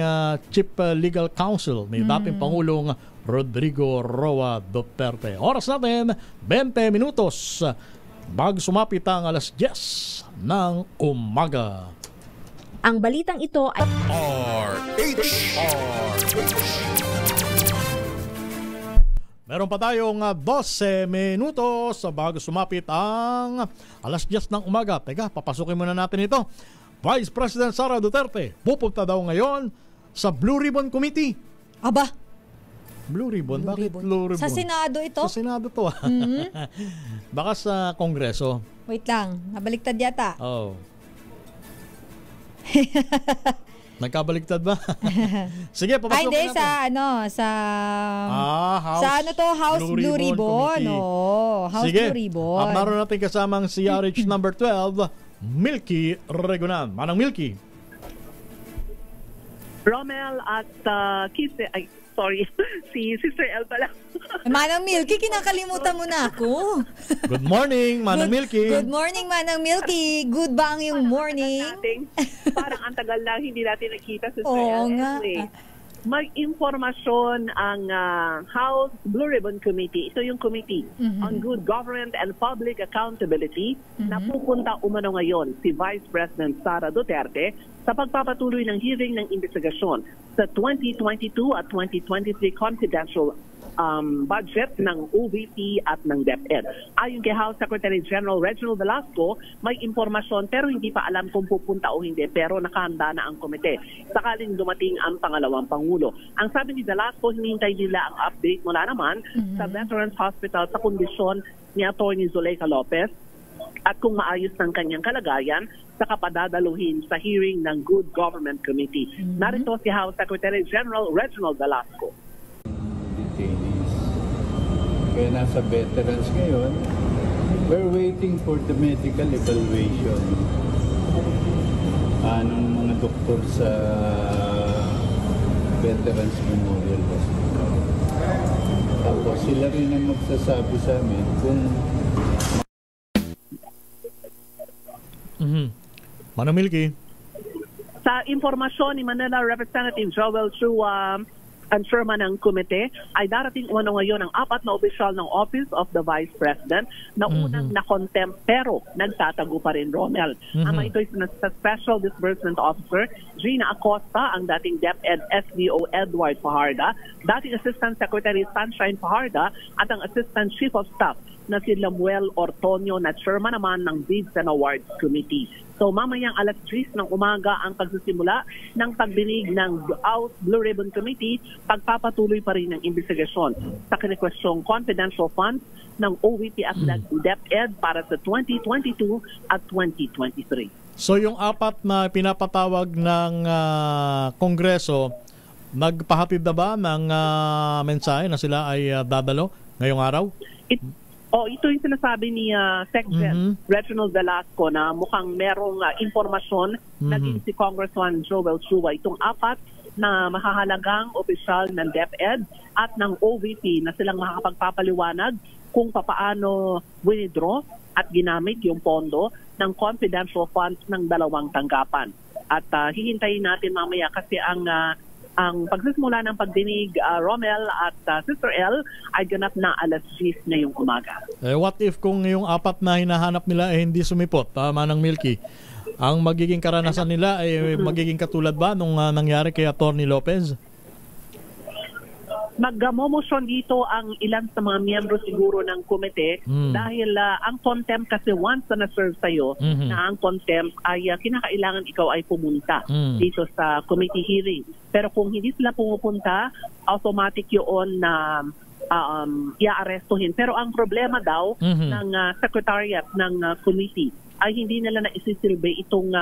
Chief Legal Counsel ni dating Pangulong Rodrigo Roa Duterte. Oras natin, 20 minutos bago sumapit ang alas 10 ng umaga. Ang balitang ito ay Meron pa tayong 12 minutos bago sumapit ang alas 10 ng umaga. Teka, papasukin muna natin ito. Vice President Sara Duterte pupunta daw ngayon sa Blue Ribbon Committee. Aba, Blue Ribbon? Bakit Blue Ribbon? sa Senado ito? Sa Senado to. Baka sa Kongreso. Wait lang, nabaliktad yata. Oh. Nagkabaliktad ba? Sige, papasok hindi, natin. sa House, sa ano to, House Blue Ribbon. House Sige. Blue Ribbon. Naroon natin kasamang CRH number 12, Milky Regunan. Manang Milky. Romel at si Sister El pala. Manang Milky, kinakalimutan mo na ako. Good morning, Manang Milky. Good morning, Manang Milky. Good ba ang iyong morning? Parang ang tagal lang hindi natin nakita, Sister Oo El. nga. Anyway, mag-informasyon ang House Blue Ribbon Committee. Ito yung Committee on Good Government and Public Accountability na pupunta umano ngayon si Vice President Sara Duterte sa pagpapatuloy ng hearing ng investigasyon sa 2022 at 2023 confidential budget ng OVP at ng DepEd. Ayon kay House Secretary General Reginald Velasco, may impormasyon pero hindi pa alam kung pupunta o hindi, pero nakahanda na ang komite sakaling dumating ang pangalawang Pangulo. Ang sabi ni Velasco, hinihintay nila ang update mula naman sa Veterans Hospital sa kondisyon ni Atty. Zuleika Lopez at kung maayos ng kanyang kalagayan, saka padadaluhin sa hearing ng Good Government Committee. Narito si House Secretary General Reginald Velasco. Detainees. Kaya nasa veterans ngayon, we're waiting for the medical evaluation ng mga doktor sa Veterans Memorial Hospital. Tapos sila rin ang magsasabi sa amin kung Manang Milky. Sa informasyon ni Manila Representative Joel Chua, ang chairman ng komite, ay darating umano ngayon ang 4 na opisyal ng Office of the Vice President na unang na-contempt pero nagtatago pa rin, Romel. Ama ito sa Special Disbursement Officer Gina Acosta, ang dating DepEd SDO Edward Fajarda, dating Assistant Secretary Sunshine Fajarda at ang Assistant Chief of Staff na si Lamuel Ortonio na chairman naman ng Bids and Awards Committee. So mamayang alas 10 ng umaga ang pagsisimula ng pagdinig ng House Blue Ribbon Committee, pagpapatuloy pa rin ng investigasyon sa kinikwestyong confidential funds ng OVP at DepEd para sa 2022 at 2023. So yung 4 na pinapatawag ng Kongreso, nagpahatid na ba ng mensahe na sila ay dadalo ngayong araw? Ito yung sinasabi ni Secretary Reginald Velasco na mukhang merong impormasyon naging si Congressman Joel Chua. Itong 4 na mahahalagang opisyal ng DepEd at ng OVP na silang makakapagpapaliwanag kung papaano withdraw at ginamit yung pondo ng confidential funds ng dalawang tanggapan. At hihintayin natin mamaya kasi ang pagsisimula ng pagdinig, Romel at Sister L, ay ganap na alas 10 na yung umaga. What if kung yung 4 na hinahanap nila ay hindi sumipot, Manang Milky? Ang magiging karanasan nila ay magiging katulad ba nung nangyari kay Atty. Lopez? Magmomosyon dito ang ilan sa mga miyembro siguro ng komite dahil ang contempt kasi once na na-serve sa'yo na ang contempt ay kinakailangan ikaw ay pumunta dito sa committee hearing. Pero kung hindi sila pumupunta, automatic yun na i-arestuhin. Pero ang problema daw ng secretariat ng committee ay hindi nila naisisilbi itong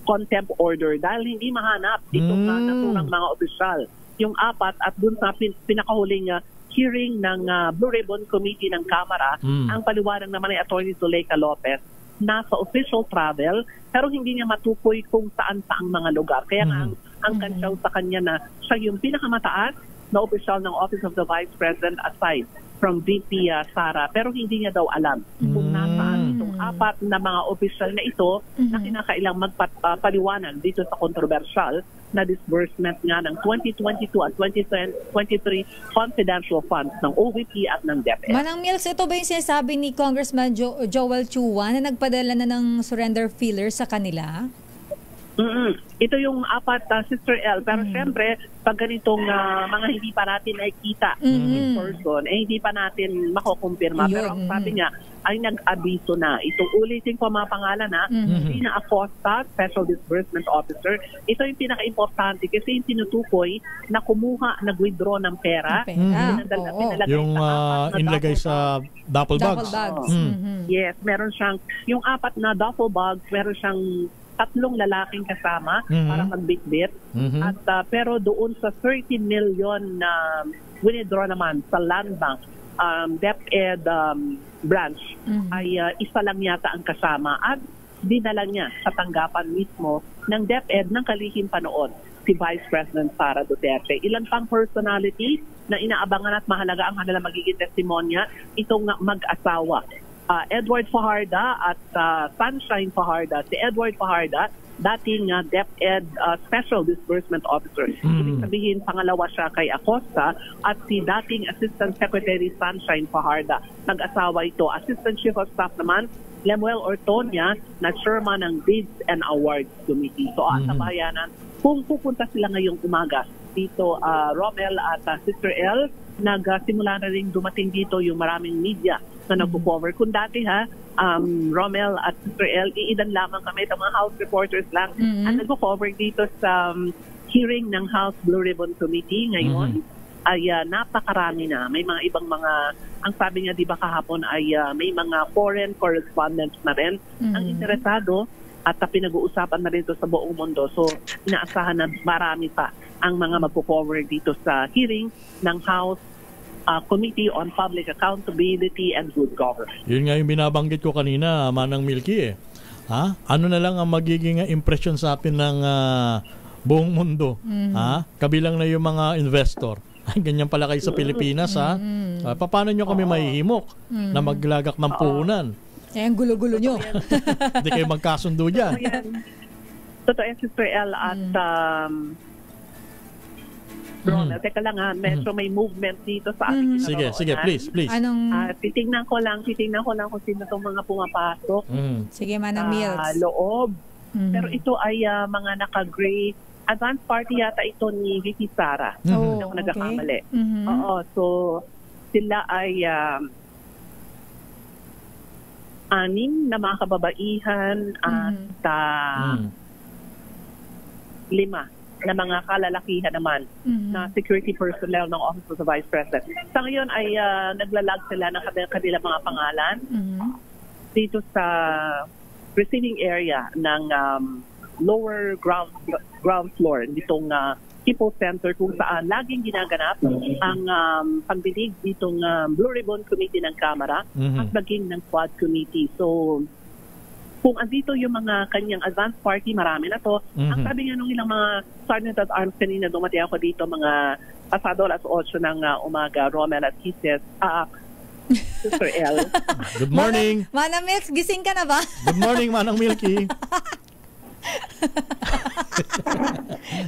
contempt order dahil hindi mahanap itong naturang mga opisyal. Yung 4 at dun sa pinakahuling hearing ng Blue Ribbon Committee ng Kamara, ang paliwanag naman ay Atty. Zuleika Lopez, nasa official travel pero hindi niya matukoy kung saan-saang mga lugar. Kaya ang kansyaw sa kanya na siya yung pinakamataas na opisyal ng Office of the Vice President aside from VP Sara, pero hindi niya daw alam kung nasaan itong 4 na mga opisyal na ito na kinakailang magpaliwanag dito sa controversial na disbursement nga ng 2022 at 2023 confidential funds ng OVP at ng DepEd. Manang Mills, ito ba yung sinasabi ni Congressman Joel Chua na nagpadala na ng surrender feelers sa kanila? Ito yung apat, Sister L. Pero syempre, pag ganitong mga hindi pa natin nakikita in person, hindi pa natin makukumpirma. Pero ang sabi niya, ay nag-abiso na. Itong ulitin ko mga pangalan Gina Acosta, Special Disbursement Officer. Ito yung pinaka-importante kasi yung tinutukoy na kumuha, nag-withdraw ng pera. Yung inlagay sa duffel bags. Yes, meron siyang, yung apat na duffel bags, meron siyang 3 lalaking kasama para magbitbit. At pero doon sa 30 million na withdraw naman sa Land Bank DepEd branch ay isa lang yata ang kasama at dinala niya sa tanggapan mismo ng DepEd ng kalihim panoon si Vice President Sara Duterte. Ilan pang personality na inaabangan at mahalaga ang kanilang magiging testimonya itong mag-asawa. Edward Fajarda at Sunshine Fajarda. Si Edward Fajarda, dating DepEd Special Disbursement Officer. Ibig sabihin, pangalawa siya kay Acosta at si dating Assistant Secretary Sunshine Fajarda. Nag-asawa ito. Assistant Chief of Staff naman, Lemuel Ortonia, na chairman ng Bids and Awards Committee. So, sa bayanan, kung pupunta sila ngayong umaga dito, Romel at Sister L, nagsimula na rin dumating dito yung maraming media na nagpo-cover. Kung dati Romel at Sister L, iilan lamang kami, mga House reporters lang, at nagpo-cover dito sa hearing ng House Blue Ribbon Committee ngayon. Ay napakarami na. May mga ibang ang sabi niya, di ba kahapon, ay may mga foreign correspondents na rin ang interesado at pinag-uusapan na rin ito sa buong mundo. So, inaasahan na marami pa ang mga magpo-cover dito sa hearing ng House Committee on Public Accountability and Good Governance. Yun nga yung binabanggit ko kanina, Manang Milky Ano na lang ang magiging impression sa atin ng buong mundo? Kabilang na yung mga investor. Ganyan pala kayo sa Pilipinas, paano nyo kami mahihimok na maglagak ng puhunan? Ang gulo-gulo nyo. Hindi kayo magkasundo dyan. Totoo yan, Sister L, at Ronald, teka lang medyo may movement dito sa ating Sige, please. Titingnan ko lang kung sino itong mga pumapasok. Sige, Manang Milks. Loob. Pero ito ay mga naka-gray. Advance party yata ito ni Vicky Sara. Hindi ako nagkakamali. Oo, so sila ay 6 na mga kababaihan at 5 na mga kalalakihan naman na security personnel ng Office of the Vice President. Sa ngayon ay naglalag sila ng kanilang mga pangalan dito sa receiving area ng lower ground floor nitong People Center kung saan laging ginaganap ang pagdinig ditong Blue Ribbon Committee ng Kamara at maging ng Quad Committee. So, kung andito yung mga kanyang advance party, marami na to. Ang sabi nga nung ilang mga Sergeant at Arms kanina, dumating ako dito mga pasado alas 8 ng umaga, Romel at Kisses, Sister L. Good morning. Manang Milks, gising ka na ba? Good morning, Manang Milky.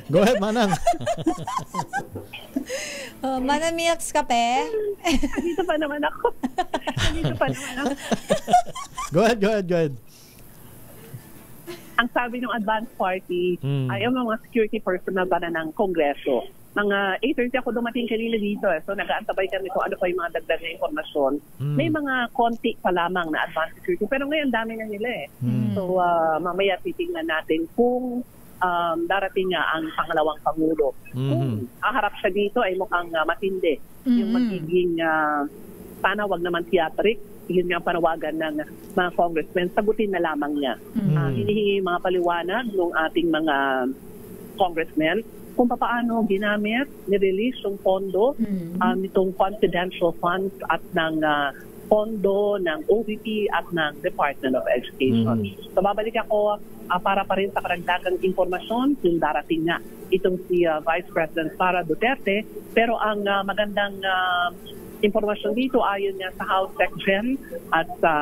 Go ahead, Manang. Manang Milks, kape? Dito pa naman ako. Go ahead. Ang sabi ng advance party ay ang mga security personnel ba na ng Kongreso. Mga 8:30 ako dumating kanina dito. So nag-aantabay kami kung ano pa yung mga dagdag na informasyon. May mga konti pa lamang na advance security. Pero ngayon dami na nila So mamaya titingnan natin kung darating nga ang pangalawang Pangulo. Kung aharap siya dito ay mukhang matindi. Yung magiging sana wag naman theatric. Yun nga panawagan ng mga congressmen, sagutin na lamang niya. Hinihingi mga paliwanag ng ating mga congressmen kung paano ginamit, nirelease yung pondo nitong confidential funds at ng pondo ng OVP at ng Department of Education. So babalik ako para pa rin sa karagdagang informasyon kung darating nga itong si Vice President Sara Duterte. Pero ang magandang informasyon dito ayon niya sa House Section at sa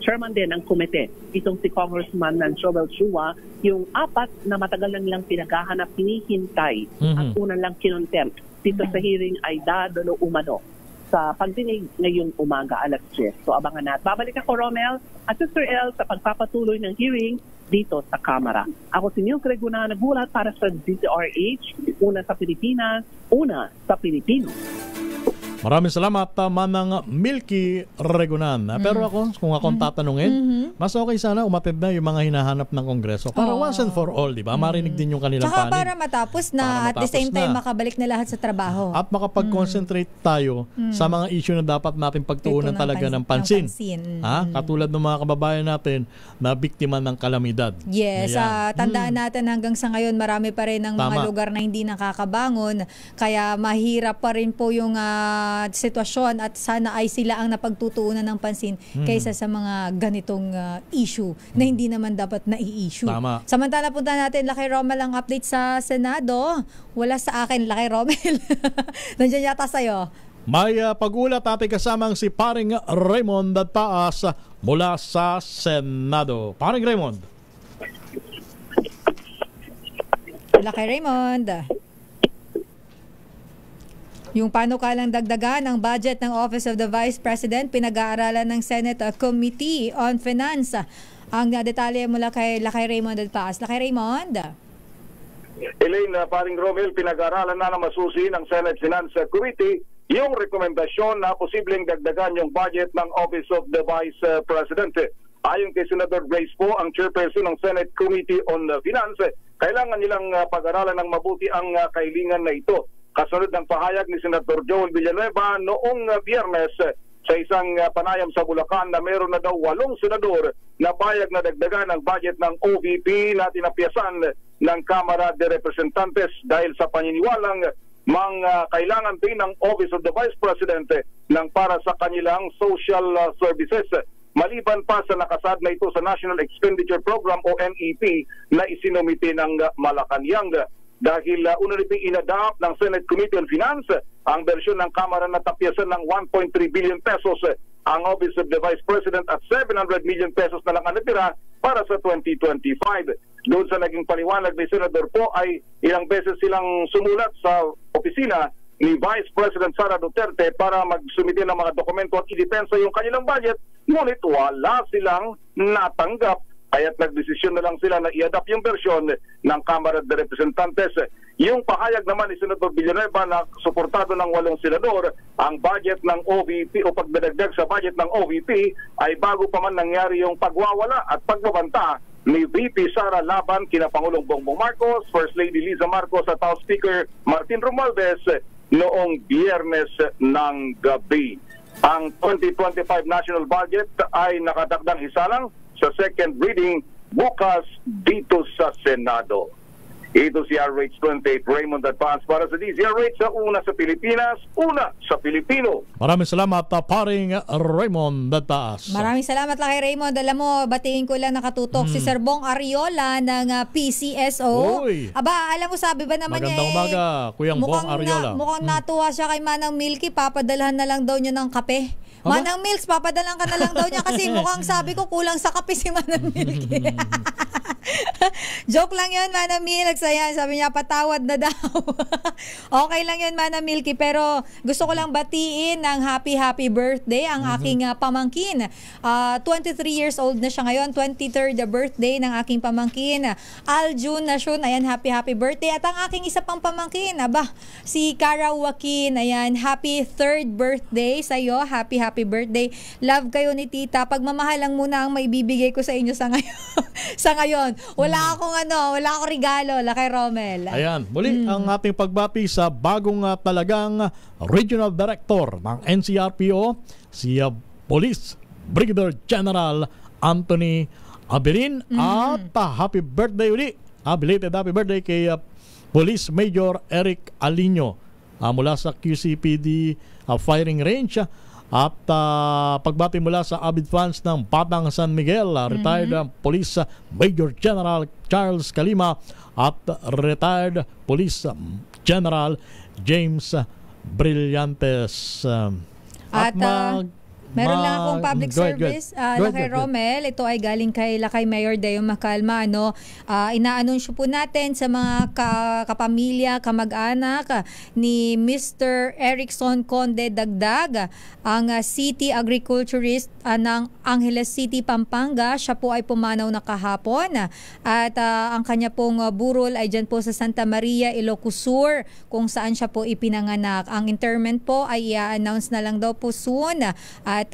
chairman din ng komite, itong si Congressman Joel Chua, yung 4 na matagal na nilang pinaghahanap, hinihintay at unang lang kinontempt dito sa hearing ay dadalo umano sa pagdinig ngayong umaga alas 10. So abangan natin. Babalik ako, Romel at Sister L, sa pagpapatuloy ng hearing dito sa Kamara. Ako si Neil Creguna, nagulat para sa DZRH, una sa Pilipinas, una sa Pilipino. Maraming salamat, Manang Milky Regunan. Pero ako, kung akong tatanungin, mas okay sana umapid na yung mga hinahanap ng Kongreso. Para once and for all, di ba? Marinig din yung kanilang Tsaka panig. para matapos na, at the same time, makabalik na lahat sa trabaho. At makapag-concentrate tayo sa mga issue na dapat natin pagtuunan talaga ng pansin. Katulad ng mga kababayan natin na biktima ng kalamidad. Yes, tandaan natin hanggang sa ngayon, marami pa rin ng mga lugar na hindi nakakabangon. Kaya mahirap pa rin po yung sitwasyon at sana ay sila ang napagtutuunan ng pansin kaysa sa mga ganitong issue na hindi naman dapat na-i-issue. Samantala punta natin, Laki Romel, ang update sa Senado. Wala sa akin, Laki Romel. Nandiyan yata sa'yo. May pag-ulat ating kasamang si Paring Raymond Taas mula sa Senado. Paring Raymond. Laki Raymond. Yung panukalang dagdagan ng budget ng Office of the Vice President, pinag-aaralan ng Senate Committee on Finance. Ang detalye mula kay Lakay Raymond at Paas. Lakay Raymond. Elaine, Paring Romel, pinag-aaralan na masusi ng Senate Finance Committee yung rekomendasyon na posibleng dagdagan yung budget ng Office of the Vice President. Ayon kay Senator Grace Po, ang chairperson ng Senate Committee on Finance, kailangan nilang pag-aralan ng mabuti ang kahilingan na ito. Kasunod ng pahayag ni Senator Joel Villanueva noong Biyernes sa isang panayam sa Bulacan na meron na daw 8 senador na payag na dagdagan ang budget ng OVP na tinapyasan ng Kamara de Representantes dahil sa paniniwalang kailangan din ng Office of the Vice President ng para sa kanilang social services. Maliban pa sa nakasad na ito sa National Expenditure Program o NEP na isinumite ng Malacanang. Dahil una nito inadapt ng Senate Committee on Finance ang bersyon ng Kamara na tapyasan ng 1.3 billion pesos ang Office of the Vice President at 700 million pesos na lang ang natira para sa 2025. Doon sa naging paliwanag ni Senator Po ay ilang beses silang sumulat sa opisina ni Vice President Sara Duterte para magsumite ng mga dokumento at idepensa yung kanilang budget, ngunit wala silang natanggap. Kaya't nagdesisyon na lang sila na i-adapt yung bersyon ng Kamara de Representantes. Yung pahayag naman ni Senator Villanueva na suportado ng 8 senador, ang budget ng OVP o pagdadagdag sa budget ng OVP ay bago pa man nangyari yung pagwawala at pagbabanta ni VP Sara laban kina Pangulong Bongbong Marcos, First Lady Liza Marcos at House Speaker Martin Romualdez noong Biyernes ng gabi. Ang 2025 national budget ay nakadagdag isalang sa second reading bukas dito sa Senado. Ito si RH28 Raymond Advance para sa DZRH sa una sa Pilipinas, una sa Pilipino. Maraming salamat, Paring Raymond Taas. Maraming salamat, Laki Raymond. Alam mo, batiin ko lang nakatutok si Sir Bong Ariola ng PCSO. Uy. Aba, alam mo, sabi ba naman magandang niya umaga, Kuyang Bong Ariola. Mukhang natuwa siya kay Manang Milky, papadalhan na lang daw niya ng kape. Manang Milks, papadalan ka na lang daw niya kasi mukhang sabi ko kulang sa kape si Manang Milky. Joke lang yun, Manang Milks. Ayan, sabi niya, patawad na daw. Okay lang yun, Manang Milky. Pero gusto ko lang batiin ng happy birthday ang aking pamangkin. 23 years old na siya ngayon. 23rd birthday ng aking pamangkin. Aljun Nashun, ayan, happy birthday. At ang aking isa pang pamangkin, si Cara Joaquin, ayan, happy 3rd birthday sa'yo. Happy birthday. Love kayo ni Tita. Pagmamahal lang muna ang maibibigay ko sa inyo sa ngayon. Sa ngayon. Wala akong regalo, Lakay Romel. Ayan, muli ang ating pagbati sa bagong talagang Regional Director ng NCRPO, si Police Brigadier General Anthony Aberin. At happy birthday uli. Belated happy birthday kay Police Major Eric Alino mula sa QCPD Firing Range. At pagbati mula sa avid fans ng Batang San Miguel, retired Police Major General Charles Calima at retired Police General James Brillantes. Meron lang akong public service, Lakay Romel. Ito ay galing kay Lakay Mayor Deo Macalma. Inaanunsyo po natin sa mga kapamilya, kamag-anak ni Mr. Erickson Conde Dagdag, ang city agriculturist ng Angeles City, Pampanga. Siya po ay pumanaw na kahapon. At ang kanya pong burol ay dyan po sa Santa Maria, Ilocos Sur, kung saan siya po ipinanganak. Ang interment po ay i-announce na lang daw po soon. At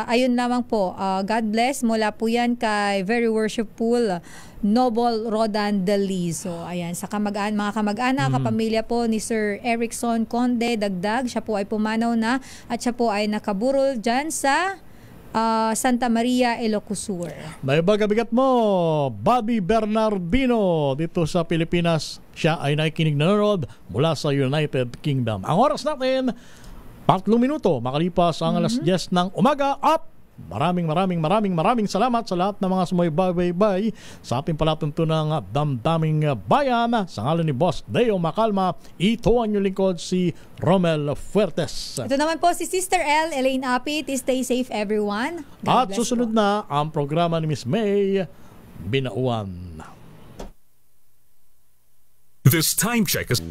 ayun lamang po, God bless, mula po yan kay Very Worshipful Noble Rodan Deli. So ayan, sa mga kamag-anak, kapamilya po ni Sir Erickson Conde Dagdag, siya po ay pumanaw na at siya po ay nakaburol dyan sa Santa Maria, Ilocos Sur. May bagabigat mo, Bobby Bernardino dito sa Pilipinas. Siya ay nakikinig nanonood mula sa United Kingdom. Ang oras natin 3 minuto makalipas ang alas 10 ng umaga. Maraming salamat sa lahat ng mga sumubaybay sa ating palatuntunang Damdaming Bayan. Sa ngalan ni Boss Deo Macalma, ito ang inyong lingkod, si Romel Fuertes. Ito naman po si Sister L, Elaine Apit. Stay safe everyone. God At susunod po na ang programa ni Miss May Binauan. This time check is